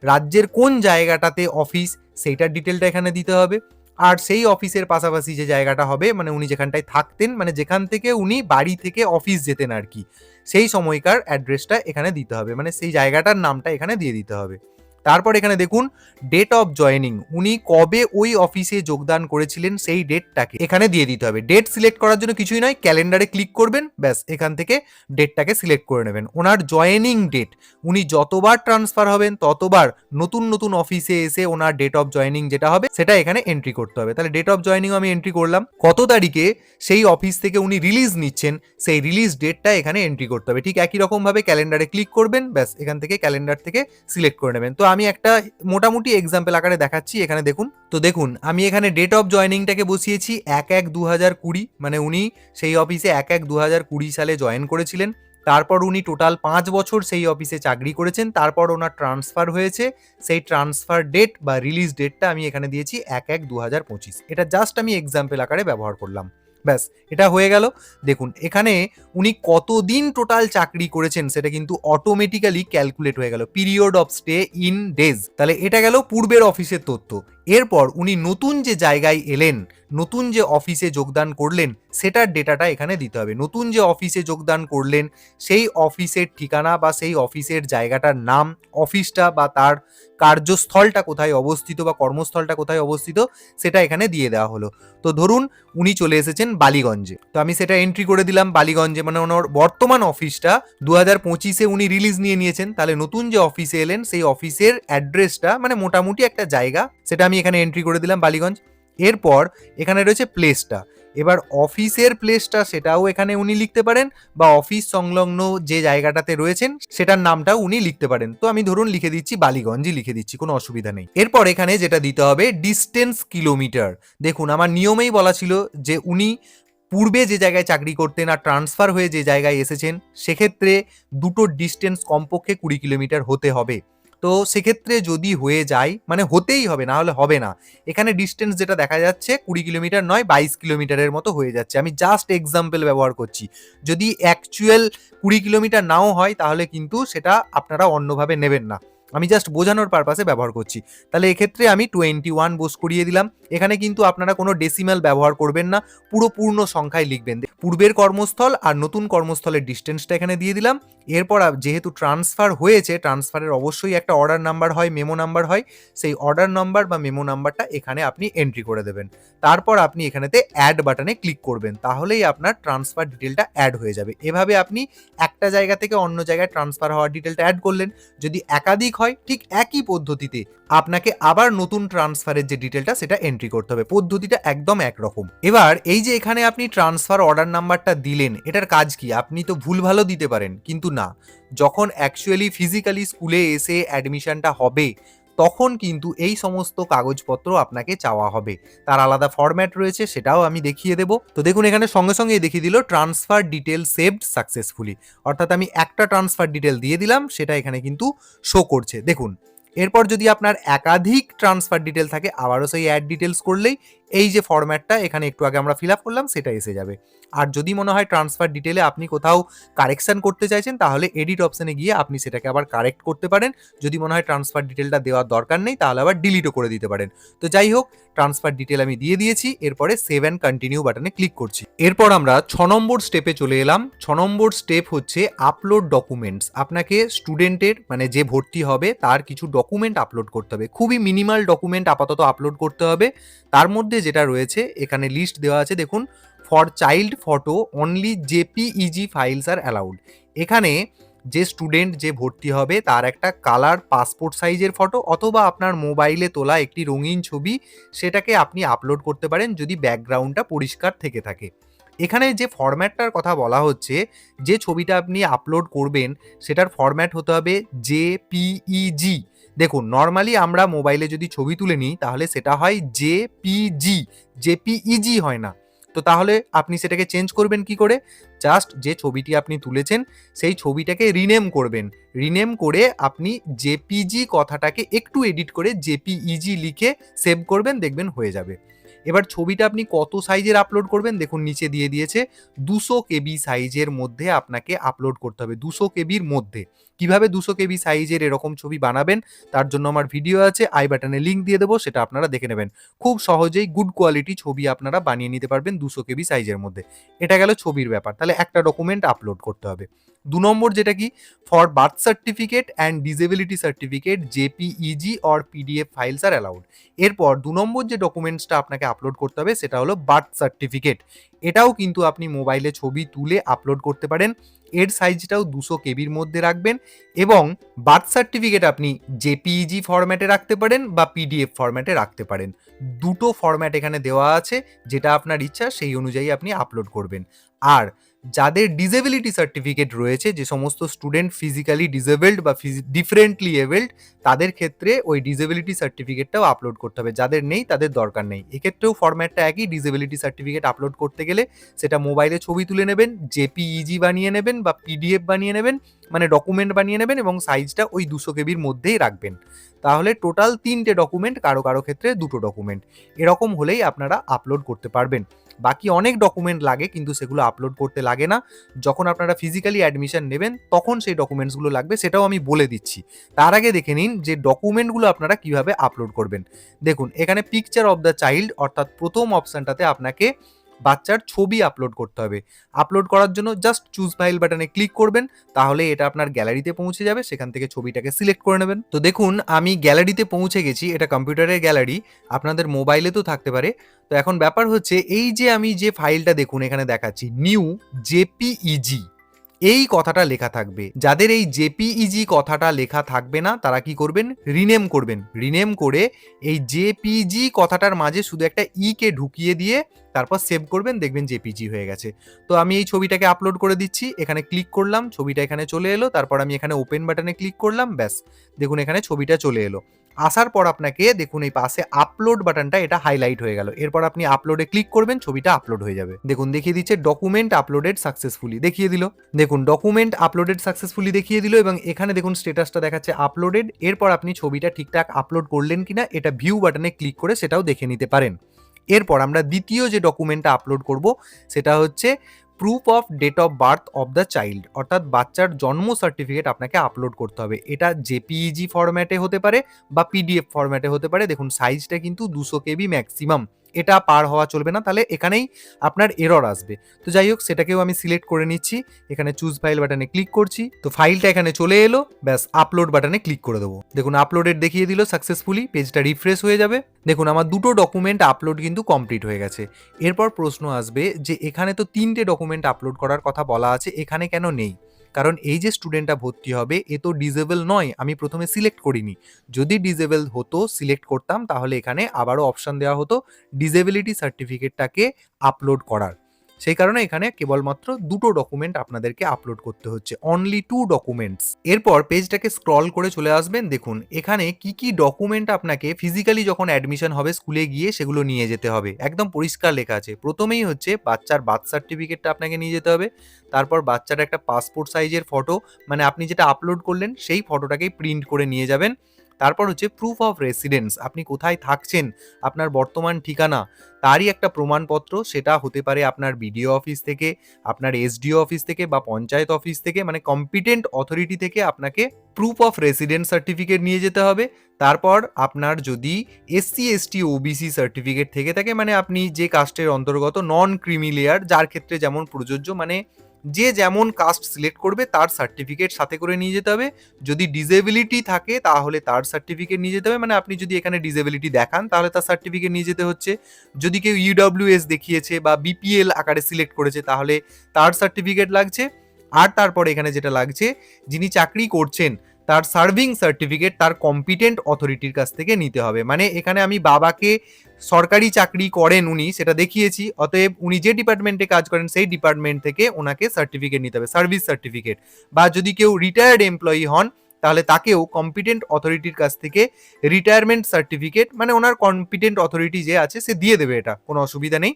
রাজ্যের কোন জায়গাটাতে অফিস সেইটার ডিটেলটা এখানে দিতে হবে, আর সেই অফিসের পাশাপাশি যে জায়গাটা হবে মানে উনি যেখানটায় থাকতেন, মানে যেখান থেকে উনি বাড়ি থেকে অফিস যেতেন আর কি, সেই সময়কার অ্যাড্রেসটা এখানে দিতে হবে, মানে সেই জায়গাটার নামটা এখানে দিয়ে দিতে হবে। তারপর এখানে দেখুন ডেট অফ জয়েনিং, উনি কবে ওই অফিসে যোগদান করেছিলেন সেই ডেটটাকে এখানে দিয়ে দিতে হবে। ডেট সিলেক্ট করার জন্য কিছুই নয়, ক্যালেন্ডারে ক্লিক করবেন, ব্যাস এখান থেকে ডেটটাকে সিলেক্ট করে নেবেন। ওনার জয়েনিং ডেট, উনি যতবার ট্রান্সফার হবেন ততবার নতুন নতুন অফিসে এসে ওনার ডেট অফ জয়েনিং যেটা হবে সেটা এখানে এন্ট্রি করতে হবে। তাহলে ডেট অফ জয়েনিং আমি এন্ট্রি করলাম, কত তারিখে সেই অফিস থেকে উনি রিলিজ নিচ্ছেন সেই রিলিজ ডেটটা এখানে এন্ট্রি করতে হবে। ঠিক একই রকম ভাবে ক্যালেন্ডারে ক্লিক করবেন, ব্যাস এখান থেকে ক্যালেন্ডার থেকে সিলেক্ট করে নেবেন। তো আমি একটা মোটামুটি এক্সাম্পল আকারে দেখাচ্ছি, এখানে দেখুন। তো দেখুন আমি এখানে ডেট অফ জয়েনিংটাকে বসিয়েছি 1/1/2020, মানে উনি সেই অফিসে 1/1/2020 সালে জয়েন করেছিলেন। তারপর উনি টোটাল 5 বছর সেই অফিসে চাকরি করেছেন, তারপর ওনার ট্রান্সফার হয়েছে, সেই ট্রান্সফার ডেট বা রিলিজ ডেটটা আমি এখানে দিয়েছি 1/1/2025। এটা জাস্ট আমি এক্সাম্পল আকারে ব্যবহার করলাম। ব্যাস, এটা হয়ে গেল। দেখুন এখানে উনি কতদিন টোটাল চাকরি করেছেন সেটা কিন্তু অটোমেটিক্যালি ক্যালকুলেট হয়ে গেল, period of stay in days. তাহলে এটা গেল পূর্বের অফিসের তথ্য। এরপর উনি নতুন যে জায়গায় এলেন, নতুন যে অফিসে যোগদান করলেন, সেটার ডেটাটা এখানে দিতে হবে। নতুন যে অফিসে যোগদান করলেন সেই অফিসের ঠিকানা বা সেই অফিসের জায়গাটার নাম, অফিসটা বা তার কার্যস্থলটা কোথায় অবস্থিত বা কর্মস্থলটা কোথায় অবস্থিত সেটা এখানে দিয়ে দেওয়া হলো। তো ধরুন উনি চলে এসেছেন বালিগঞ্জে, তো আমি সেটা এন্ট্রি করে দিলাম বালিগঞ্জে, মানে ওনার বর্তমান অফিসটা 2025-এ উনি রিলিজ নিয়েছেন। তাহলে নতুন যে অফিসে এলেন সেই অফিসের অ্যাড্রেসটা, মানে মোটামুটি একটা জায়গা, সেটা আমি এখানে এন্ট্রি করে দিলাম বালিগঞ্জ। এরপর এখানে রয়েছে প্লেসটা, এবার অফিসের প্লেসটা সেটাও এখানে উনি লিখতে পারেন, বা অফিস সংলগ্ন যে জায়গাটাতে রয়েছেন সেটার নামটাও উনি লিখতে পারেন। তো আমি ধরুন লিখে দিচ্ছি বালিগঞ্জই লিখে দিচ্ছি, কোনো অসুবিধা নেই। এরপর এখানে যেটা দিতে হবে ডিস্টেন্স কিলোমিটার। দেখুন আমার নিয়মেই বলা ছিল যে উনি পূর্বে যে জায়গায় চাকরি করতেন আর ট্রান্সফার হয়ে যে জায়গায় এসেছেন সেক্ষেত্রে দুটো ডিস্টেন্স কমপক্ষে 20 কিলোমিটার হতে হবে। তো সেক্ষেত্রে যদি হয়ে যায়, মানে হতেই হবে, না হলে হবে না। এখানে ডিস্টেন্স যেটা দেখা যাচ্ছে 20 কিলোমিটার নয় 22 কিলোমিটারের মতো হয়ে যাচ্ছে। আমি জাস্ট এক্সাম্পল ব্যবহার করছি। যদি অ্যাকচুয়াল 20 কিলোমিটার নাও হয় তাহলে কিন্তু সেটা আপনারা অন্যভাবে নেবেন না, আমি জাস্ট বোঝানোর পারপাসে ব্যবহার করছি। তাহলে এক্ষেত্রে আমি 21 বোস করিয়ে দিলাম। এখানে কিন্তু আপনারা কোনো ডেসিমাল ব্যবহার করবেন না, পুরো পূর্ণ সংখ্যায় লিখবেন। পূর্বের কর্মস্থল আর নতুন কর্মস্থলের ডিস্টেন্সটা এখানে দিয়ে দিলাম। এরপর যেহেতু ট্রান্সফার হয়েছে, ট্রান্সফারের অবশ্যই একটা অর্ডার নাম্বার হয়, মেমো নাম্বার হয়, সেই অর্ডার নাম্বার বা মেমো নাম্বারটা এখানে আপনি এন্ট্রি করে দেবেন। তারপর আপনি এখানেতে অ্যাড বাটনে ক্লিক করবেন, তাহলেই আপনার ট্রান্সফার ডিটেলটা অ্যাড হয়ে যাবে। এভাবে আপনি একটা জায়গা থেকে অন্য জায়গায় ট্রান্সফার হওয়ার ডিটেলটা অ্যাড করলেন। যদি একাধিক হয় ঠিক একই পদ্ধতিতে আপনাকে আবার নতুন ট্রান্সফারের যে ডিটেলটা সেটা এন্ট্রি করতে হবে, পদ্ধতিটা একদম একরকম। এবার এই যে এখানে আপনি ট্রান্সফার অর্ডার নাম্বারটা দিলেন, এটার কাজ কি? আপনি তো ভুলভালও দিতে পারেন, কিন্তু না, যখন অ্যাকচুয়ালি ফিজিক্যালি স্কুলে এসে অ্যাডমিশনটা হবে তখন কিন্তু এই সমস্ত কাগজপত্র আপনাকে চাওয়া হবে। তার আলাদা ফরম্যাট রয়েছে, সেটাও আমি দেখিয়ে দেবো। তো দেখুন এখানে সঙ্গে সঙ্গে দেখিয়ে দিল ট্রান্সফার ডিটেল সেভড সাকসেসফুলি, অর্থাৎ আমি একটা ট্রান্সফার ডিটেল দিয়ে দিলাম, সেটা এখানে কিন্তু শো করছে। দেখুন এরপর যদি আপনার একাধিক ট্রান্সফার ডিটেল থাকে আবারও সেই অ্যাড ডিটেলস করলেই এই যে ফরম্যাটটা এখানে একটু আগে আমরা ফিল আপ করলাম সেটা এসে যাবে। আর যদি মনে হয় ট্রান্সফার ডিটেলে আপনি কোথাও কারেকশন করতে চাইছেন তাহলে এডিট অপশনে গিয়ে আপনি সেটাকে আবার কারেক্ট করতে পারেন। যদি মনে হয় ট্রান্সফার ডিটেলটা দেওয়ার দরকার নেই তাহলে আবার ডিলিটও করে দিতে পারেন। তো যাই হোক, ট্রান্সফার ডিটেল আমি দিয়ে দিয়েছি, এরপরে সেভ অ্যান্ড কন্টিনিউ বাটনে ক্লিক করছি। এরপর আমরা 6 নম্বর স্টেপে চলে এলাম। 6 নম্বর স্টেপ হচ্ছে আপলোড ডকুমেন্টস। আপনাকে স্টুডেন্টের, মানে যে ভর্তি হবে তার কিছু ডকুমেন্ট আপলোড করতে হবে। খুবই মিনিমাল ডকুমেন্ট আপাতত আপলোড করতে হবে। তার মধ্যে যেটা রয়েছে এখানে লিস্ট দেওয়া আছে, দেখুন, for child photo only JPEG files R allowed. এখানে যে স্টুডেন্ট যে ভর্তি হবে তার একটা কালার পাসপোর্ট সাইজের ফটো অথবা আপনার মোবাইলে তোলা একটি রঙিন ছবি, সেটাকে আপনি আপলোড করতে পারেন যদি ব্যাকগ্রাউন্ডটা পরিষ্কার থেকে থাকে। এখানে যে ফরম্যাটটার কথা বলা হচ্ছে, যে ছবিটা আপনি আপলোড করবেন সেটার ফরম্যাট হতে হবে জেপিইজি। দেখুন নর্মালি আমরা মোবাইলে যদি ছবি তুলে নিই তাহলে সেটা হয় জেপিজি, জেপিইজি হয় না। তো তাহলে আপনি সেটাকে চেঞ্জ করবেন কি করে? জাস্ট যে ছবিটি আপনি তুলেছেন সেই ছবিটাকে রিনেম করবেন, রিনেম করে আপনি জেপিজি কথাটাকে একটু এডিট করে জেপিইজি লিখে সেভ করবেন, দেখবেন হয়ে যাবে। এবার ছবিটা আপনি কত সাইজের আপলোড করবেন, দেখুন নিচে দিয়ে দিয়েছে 200 কেবি সাইজের মধ্যে আপনাকে আপলোড করতে হবে, 200 কেবির মধ্যে। কিভাবে 200 কেবি সাইজের এরকম ছবি বানাবেন তার জন্য আমার ভিডিও আছে, আই বাটনে লিঙ্ক দিয়ে দেবো, সেটা আপনারা দেখে নেবেন। খুব সহজেই গুড কোয়ালিটি ছবি আপনারা বানিয়ে নিতে পারবেন 200 কেবি সাইজের মধ্যে। এটা গেল ছবির ব্যাপার। তাহলে একটা ডকুমেন্ট আপলোড করতে হবে। 2 নম্বর যেটা কি, for birth certificate and disability certificate JPEG or PDF files R allowed. এরপর 2 নম্বর যে ডকুমেন্টসটা আপনাকে আপলোড করতে হবে সেটা হলো বার্থ সার্টিফিকেট। এটাও কিন্তু আপনি মোবাইলে ছবি তুলে আপলোড করতে পারেন। এর সাইজটাও 200 কেবির মধ্যে রাখবেন এবং বার্থ সার্টিফিকেট আপনি জেপিইজি ফরম্যাটে রাখতে পারেন বা পিডিএফ ফরম্যাটে রাখতে পারেন। দুটো ফরম্যাট এখানে দেওয়া আছে, যেটা আপনার ইচ্ছা সেই অনুযায়ী আপনি আপলোড করবেন। আর যাদের ডিসেবিলিটি সার্টিফিকেট রয়েছে, যে সমস্ত স্টুডেন্ট ফিজিক্যালি ডিসেবলড বা ডিফারেন্টলি এবলড, তাদের ক্ষেত্রে ওই ডিসেবিলিটি সার্টিফিকেটটাও আপলোড করতে হবে। যাদের নেই তাদের দরকার নেই। এক্ষেত্রেও ফরম্যাটটা একই। ডিসেবিলিটি সার্টিফিকেট আপলোড করতে গেলে সেটা মোবাইলে ছবি তুলে নেবেন, জেপিইজি বানিয়ে নেবেন বা পিডিএফ বানিয়ে নেবেন, মানে ডকুমেন্ট বানিয়ে নেবেন, এবং সাইজটা ওই 200 কেবির মধ্যেই রাখবেন। তাহলে টোটাল 3টে ডকুমেন্ট, কারো কারো ক্ষেত্রে 2টো ডকুমেন্ট, এরকম হলেই আপনারা আপলোড করতে পারবেন। বাকি অনেক ডকুমেন্ট লাগে, কিন্তু সেগুলো আপলোড করতে লাগে না। যখন আপনারা ফিজিক্যালি অ্যাডমিশন নেবেন তখন সেই ডকুমেন্টসগুলো লাগবে, সেটাও আমি বলে দিচ্ছি। তার আগে দেখে নিন যে ডকুমেন্টগুলো আপনারা কিভাবে আপলোড করবেন। দেখুন, এখানে পিকচার অফ দ্য চাইল্ড, অর্থাৎ প্রথম অপশনটাতে আপনাকে বাচ্চার ছবি আপলোড করতে হবে। আপলোড করার জন্য জাস্ট চুজ ফাইল বাটনে ক্লিক করবেন, তাহলে এটা আপনার গ্যালারিতে পৌঁছে যাবে। সেখান থেকে ছবিটাকে সিলেক্ট করে নেবেন। তো দেখুন, আমি গ্যালারিতে পৌঁছে গেছি। এটা কম্পিউটারের গ্যালারি, আপনাদের মোবাইলে তো থাকতে পারে। তো এখন ব্যাপার হচ্ছে, এই যে আমি যে ফাইলটা দেখুন এখানে দেখাচ্ছি, নিউ জেপিইজি, এই কথাটা লেখা থাকবে। যাদের এই জেপিইজি কথাটা লেখা থাকবে না, তারা কি করবেন, রিনেম করবেন। রিনেম করে এই জেপিজি কথাটার মাঝে শুধু একটা ই কে ঢুকিয়ে দিয়ে তারপর সেভ করবেন, দেখবেন জেপিজি হয়ে গেছে। তো আমি এই ছবিটাকে আপলোড করে দিচ্ছি। এখানে ক্লিক করলাম, ছবিটা এখানে চলে এলো। তারপর আমি এখানে ওপেন বাটনে ক্লিক করলাম, ব্যাস দেখুন এখানে ছবিটা চলে এলো। আসার পর আপনাকে দেখুন এই পাশে আপলোড বাটনটা, এটা হাইলাইট হয়ে গেল। এরপর আপনি আপলোডে ক্লিক করবেন, ছবিটা আপলোড হয়ে যাবে। দেখুন দেখিয়ে দিচ্ছে ডকুমেন্ট আপলোডেড সাকসেসফুলি, দেখিয়ে দিল। দেখুন ডকুমেন্ট আপলোডেড সাকসেসফুলি দেখিয়ে দিল, এবং এখানে দেখুন স্ট্যাটাসটা দেখাচ্ছে আপলোডেড। এরপর আপনি ছবিটা ঠিকঠাক আপলোড করলেন কিনা এটা ভিউ বাটনে ক্লিক করে সেটাও দেখে নিতে পারেন। এরপর আমরা দ্বিতীয় যে ডকুমেন্টটা আপলোড করব সেটা হচ্ছে proof of date of birth of the child, অর্থাৎ বাচ্চার জন্ম সার্টিফিকেট আপনাকে আপলোড করতে হবে। এটা জেপিইজি ফরম্যাটে হতে পারে বা পিডিএফ ফরম্যাটে হতে পারে। দেখুন সাইজটা কিন্তু 200 কেবি ম্যাক্সিমাম, এটা পার হওয়া চলবে না, তাহলে এখানেই আপনার এরর আসবে। তো যাই হোক, সেটাকেও আমি সিলেক্ট করে নিচ্ছি। এখানে চুজ ফাইল বাটনে ক্লিক করছি, তো ফাইলটা এখানে চলে এলো, ব্যাস আপলোড বাটনে ক্লিক করে দেবো। দেখুন আপলোডেড দেখিয়ে দিল সাকসেসফুলি, পেজটা রিফ্রেশ হয়ে যাবে। দেখুন আমার দুটো ডকুমেন্ট আপলোড কিন্তু কমপ্লিট হয়ে গেছে। এরপর প্রশ্ন আসবে যে এখানে তো 3টে ডকুমেন্ট আপলোড করার কথা বলা আছে, এখানে কেন নেই? কারণ এই যে স্টুডেন্টটা ভর্তি হবে এ তো ডিসেবল নয়, আমি প্রথমে সিলেক্ট করিনি। যদি ডিসেবল হতো, সিলেক্ট করতাম, তাহলে এখানে আবারও অপশন দেওয়া হতো ডিসেবিলিটি সার্টিফিকেটটাকে আপলোড করার। সেই কারণে এখানে কেবলমাত্র 2টো ডকুমেন্ট আপনাদেরকে আপলোড করতে হচ্ছে, অনলি 2 ডকুমেন্টস। এরপর পেজটাকে স্ক্রল করে চলে আসবেন। দেখুন এখানে কি কি ডকুমেন্ট আপনাকে ফিজিক্যালি যখন অ্যাডমিশন হবে স্কুলে গিয়ে সেগুলো নিয়ে যেতে হবে, একদম পরিষ্কার লেখা আছে। প্রথমেই হচ্ছে বাচ্চার বার্থ সার্টিফিকেটটা আপনাকে নিয়ে যেতে হবে। তারপর বাচ্চার একটা পাসপোর্ট সাইজের ফটো, মানে আপনি যেটা আপলোড করলেন সেই ফটোটাকেই প্রিন্ট করে নিয়ে যাবেন। তারপর হচ্ছে প্রুফ অফ রেসিডেন্স, আপনি কোথায় থাকছেন, আপনার বর্তমান ঠিকানা, তারই একটা প্রমাণপত্র। সেটা হতে পারে আপনার বিডিও অফিস থেকে, আপনার এসডিও অফিস থেকে, বা পঞ্চায়েত অফিস থেকে, মানে কম্পিটেন্ট অথরিটি থেকে আপনাকে প্রুফ অফ রেসিডেন্স সার্টিফিকেট নিয়ে যেতে হবে। তারপর আপনার যদি এসসি এসটি ওবিসি সার্টিফিকেট থেকে থাকে, মানে আপনি যে কাস্টের অন্তর্গত, নন ক্রিমি লেয়ার, যার ক্ষেত্রে যেমন প্রযোজ্য, মানে যে যেমন কাস্ট সিলেক্ট করবে তার সার্টিফিকেট সাথে করে নিয়ে যেতে হবে। যদি ডিসেবিলিটি থাকে তাহলে তার সার্টিফিকেট নিয়ে যেতে হবে, মানে আপনি যদি এখানে ডিসেবিলিটি দেখান তাহলে তার সার্টিফিকেট নিয়ে যেতে হচ্ছে। যদি কেউ ইউডব্লিউএস দেখিয়েছে বা বিপিএল আকারে সিলেক্ট করেছে তাহলে তার সার্টিফিকেট লাগছে। আর তারপরে এখানে যেটা লাগছে, যিনি চাকরি করছেন তার সার্ভিং সার্টিফিকেট তার কম্পিটেন্ট অথরিটির কাছ থেকে নিতে হবে। মানে এখানে আমি বাবাকে সরকারি চাকরি করেন উনি, সেটা দেখিয়েছি, অতএব উনি যে ডিপার্টমেন্টে কাজ করেন সেই ডিপার্টমেন্ট থেকে ওনাকে সার্টিফিকেট নিতে হবে, সার্ভিস সার্টিফিকেট। বা যদি কেউ রিটায়ার্ড এমপ্লয়ি হন তাহলে তাকেও কম্পিটেন্ট অথরিটির কাছ থেকে রিটায়ারমেন্ট সার্টিফিকেট, মানে ওনার কম্পিটেন্ট অথরিটি যে আছে সে দিয়ে দেবে, এটা কোনো অসুবিধা নেই।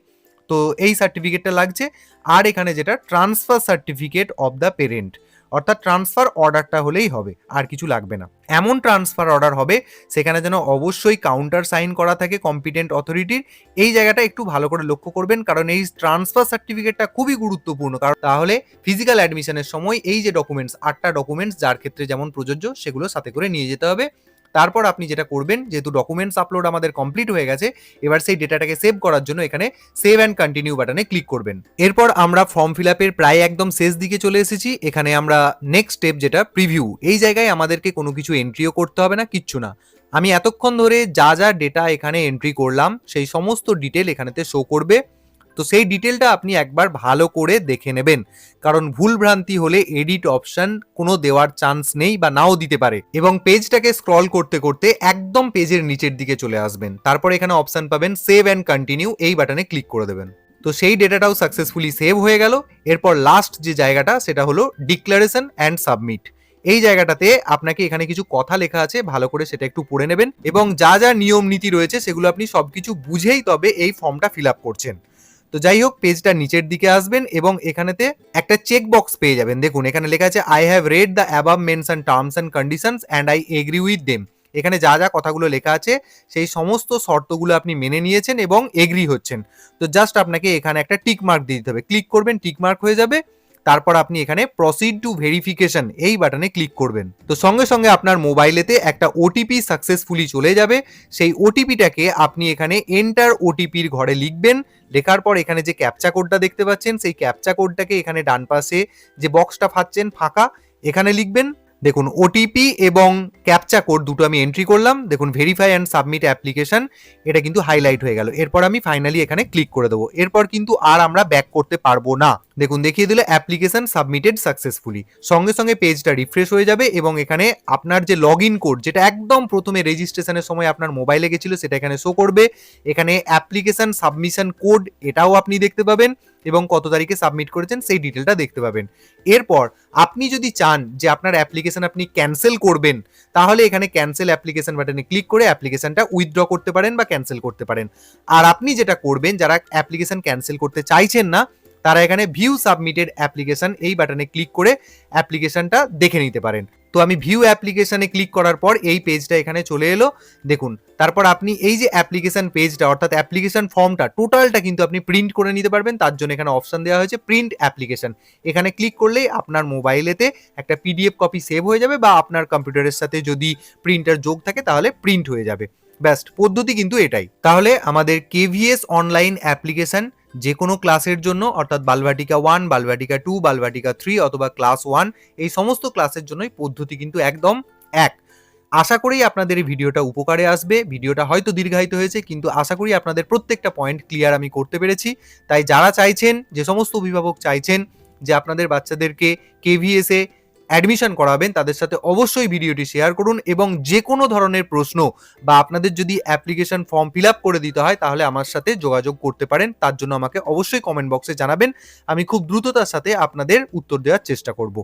তো এই সার্টিফিকেটটা লাগছে। আর এখানে যেটা transfer certificate of the parent, অর্থাৎ ট্রান্সফার অর্ডারটা হলেই হবে, আর কিছু লাগবে না। এমন ট্রান্সফার অর্ডার হবে সেখানে যেন অবশ্যই কাউন্টার সাইন করা থাকে কম্পিটেন্ট অথরিটির। এই জায়গাটা একটু ভালো করে লক্ষ্য করবেন, কারণ এই ট্রান্সফার সার্টিফিকেটটা খুবই গুরুত্বপূর্ণ। কারণ তাহলে ফিজিক্যাল অ্যাডমিশনের সময় এই যে ডকুমেন্টস, 8টা ডকুমেন্টস যার ক্ষেত্রে যেমন প্রযোজ্য, সেগুলো সাথে করে নিয়ে যেতে হবে। তারপর আপনি যেটা করবেন, যেহেতু ডকুমেন্টস আপলোড আমাদের কমপ্লিট হয়ে গেছে, এবার সেই ডেটাটাকে সেভ করার জন্য এখানে সেভ অ্যান্ড কন্টিনিউ বাটনে ক্লিক করবেন। এরপর আমরা ফর্ম ফিল আপের প্রায় একদম শেষ দিকে চলে এসেছি। এখানে আমরা নেক্সট স্টেপ যেটা প্রিভিউ, এই জায়গায় আমাদেরকে কোনো কিছু এন্ট্রিও করতে হবে না, কিচ্ছু না। আমি এতক্ষণ ধরে যা যা ডেটা এখানে এন্ট্রি করলাম সেই সমস্ত ডিটেল এখানেতে শো করবে। তো সেই ডিটেলটা আপনি একবার ভালো করে দেখে নেবেন, কারণ ভুল ভ্রান্তি হলে এডিট অপশন কোনো দেওয়ার চান্স নেই বা নাও দিতে পারে। এবং পেজটাকে স্ক্রল করতে করতে একদম পেজের নিচের দিকে চলে আসবেন। তারপর এখানে অপশন পাবেন সেভ অ্যান্ড কন্টিনিউ, এই বাটনে ক্লিক করে দেবেন। তো সেই ডেটাটাও সাকসেসফুলি সেভ হয়ে গেল। এরপর লাস্ট যে জায়গাটা সেটা হলো ডিক্লারেশন অ্যান্ড সাবমিট। এই জায়গাটাতে আপনাকে এখানে কিছু কথা লেখা আছে, ভালো করে সেটা একটু পড়ে নেবেন এবং যা যা নিয়ম নীতি রয়েছে সেগুলো আপনি সবকিছু বুঝেই তবে এই ফর্মটা ফিল আপ করছেন। তো যাই হোক, পেজটা নিচের দিকে আসবেন এবং এখানেতে একটা চেক বক্স পেয়ে যাবেন। দেখুন এখানে লেখা আছে I have read the above mention terms and conditions and I agree with them. এখানে যা যা কথাগুলো লেখা আছে সেই সমস্ত শর্তগুলো আপনি মেনে নিয়েছেন এবং এগ্রি হচ্ছেন। তো জাস্ট আপনাকে এখানে একটা টিক মার্ক দিয়ে দিতে হবে, ক্লিক করবেন, টিক মার্ক হয়ে যাবে। তারপর আপনি এখানে প্রসিড টু ভেরিফিকেশন এই বাটনে ক্লিক করবেন। তো সঙ্গে সঙ্গে আপনার মোবাইলেতে একটা ওটিপি সাকসেসফুলি চলে যাবে। সেই ওটিপিটাকে আপনি এখানে এন্টার ওটিপির ঘরে লিখবেন। লেখার পর এখানে যে ক্যাপচা কোডটা দেখতে পাচ্ছেন সেই ক্যাপচা কোডটাকে এখানে ডান পাশে যে বক্সটা পাচ্ছেন ফাঁকা, এখানে লিখবেন। দেখুন ওটিপি এবং ক্যাপচা কোড দুটো আমি এন্ট্রি করলাম। দেখুন ভেরিফাই অ্যান্ড সাবমিট অ্যাপ্লিকেশন, এটা কিন্তু হাইলাইট হয়ে গেল। এরপর আমি ফাইনালি এখানে ক্লিক করে দেবো। এরপর কিন্তু আর আমরা ব্যাক করতে পারবো না। দেখুন দেখিয়ে দিল অ্যাপ্লিকেশন সাবমিটেড সাকসেসফুলি। সঙ্গে সঙ্গে পেজটা রিফ্রেশ হয়ে যাবে এবং এখানে আপনার যে লগ ইন কোড, যেটা একদম প্রথমে রেজিস্ট্রেশনের সময় আপনার মোবাইলে গেছিল, সেটা এখানে শো করবে। এখানে অ্যাপ্লিকেশন সাবমিশন কোড এটাও আপনি দেখতে পাবেন এবং কত তারিখে সাবমিট করেছেন সেই ডিটেলটা দেখতে পাবেন। এরপর আপনি যদি চান যে আপনার অ্যাপ্লিকেশন আপনি ক্যান্সেল করবেন, তাহলে এখানে ক্যান্সেল অ্যাপ্লিকেশন বাটনে ক্লিক করে অ্যাপ্লিকেশনটা উইথড্র করতে পারেন বা ক্যান্সেল করতে পারেন। আর আপনি যেটা করবেন, যারা অ্যাপ্লিকেশন ক্যান্সেল করতে চাইছেন না, তারা এখানে ভিউ সাবমিটেড অ্যাপ্লিকেশন এই বাটনে ক্লিক করে অ্যাপ্লিকেশনটা দেখে নিতে পারেন। তো আমি ভিউ অ্যাপ্লিকেশনে ক্লিক করার পর এই পেজটা এখানে চলে এলো। দেখুন তারপর আপনি এই যে অ্যাপ্লিকেশন পেজটা অর্থাৎ অ্যাপ্লিকেশন ফর্মটা টোটালটা কিন্তু আপনি প্রিন্ট করে নিতে পারবেন। তার জন্য এখানে অপশন দেওয়া হয়েছে প্রিন্ট অ্যাপ্লিকেশন। এখানে ক্লিক করলেই আপনার মোবাইলেতে একটা পিডিএফ কপি সেভ হয়ে যাবে বা আপনার কম্পিউটারের সাথে যদি প্রিন্টার যোগ থাকে তাহলে প্রিন্ট হয়ে যাবে। ব্যাস্ট, পদ্ধতি কিন্তু এটাই। তাহলে আমাদের কেভিএস অনলাইন অ্যাপ্লিকেশন যে কোনো ক্লাসের জন্য অর্থাৎ বালভাটিকা 1, বালভাটিকা 2, বালভাটিকা 3 অথবা ক্লাস 1 এই সমস্ত ক্লাসের জন্যই পদ্ধতি কিন্তু একদম এক। আশা করি আপনাদের এই ভিডিওটা উপকারে আসবে। ভিডিওটা হয়তো দীর্ঘায়িত হয়েছে, কিন্তু আশা করি আপনাদের প্রত্যেকটা পয়েন্ট ক্লিয়ার আমি করতে পেরেছি। তাই যারা চাইছেন, যে সমস্ত অভিভাবক চাইছেন যে আপনাদের বাচ্চাদেরকে কেভিএস এ অ্যাডমিশন করাবেন, তাদের সাথে অবশ্যই ভিডিওটি শেয়ার করুন এবং যে কোনো ধরনের প্রশ্ন বা আপনাদের যদি অ্যাপ্লিকেশন ফর্ম ফিল আপ করে দিতে হয় তাহলে আমার সাথে যোগাযোগ করতে পারেন। তার জন্য আমাকে অবশ্যই কমেন্ট বক্সে জানাবেন। আমি খুব দ্রুততার সাথে আপনাদের উত্তর দেওয়ার চেষ্টা করব।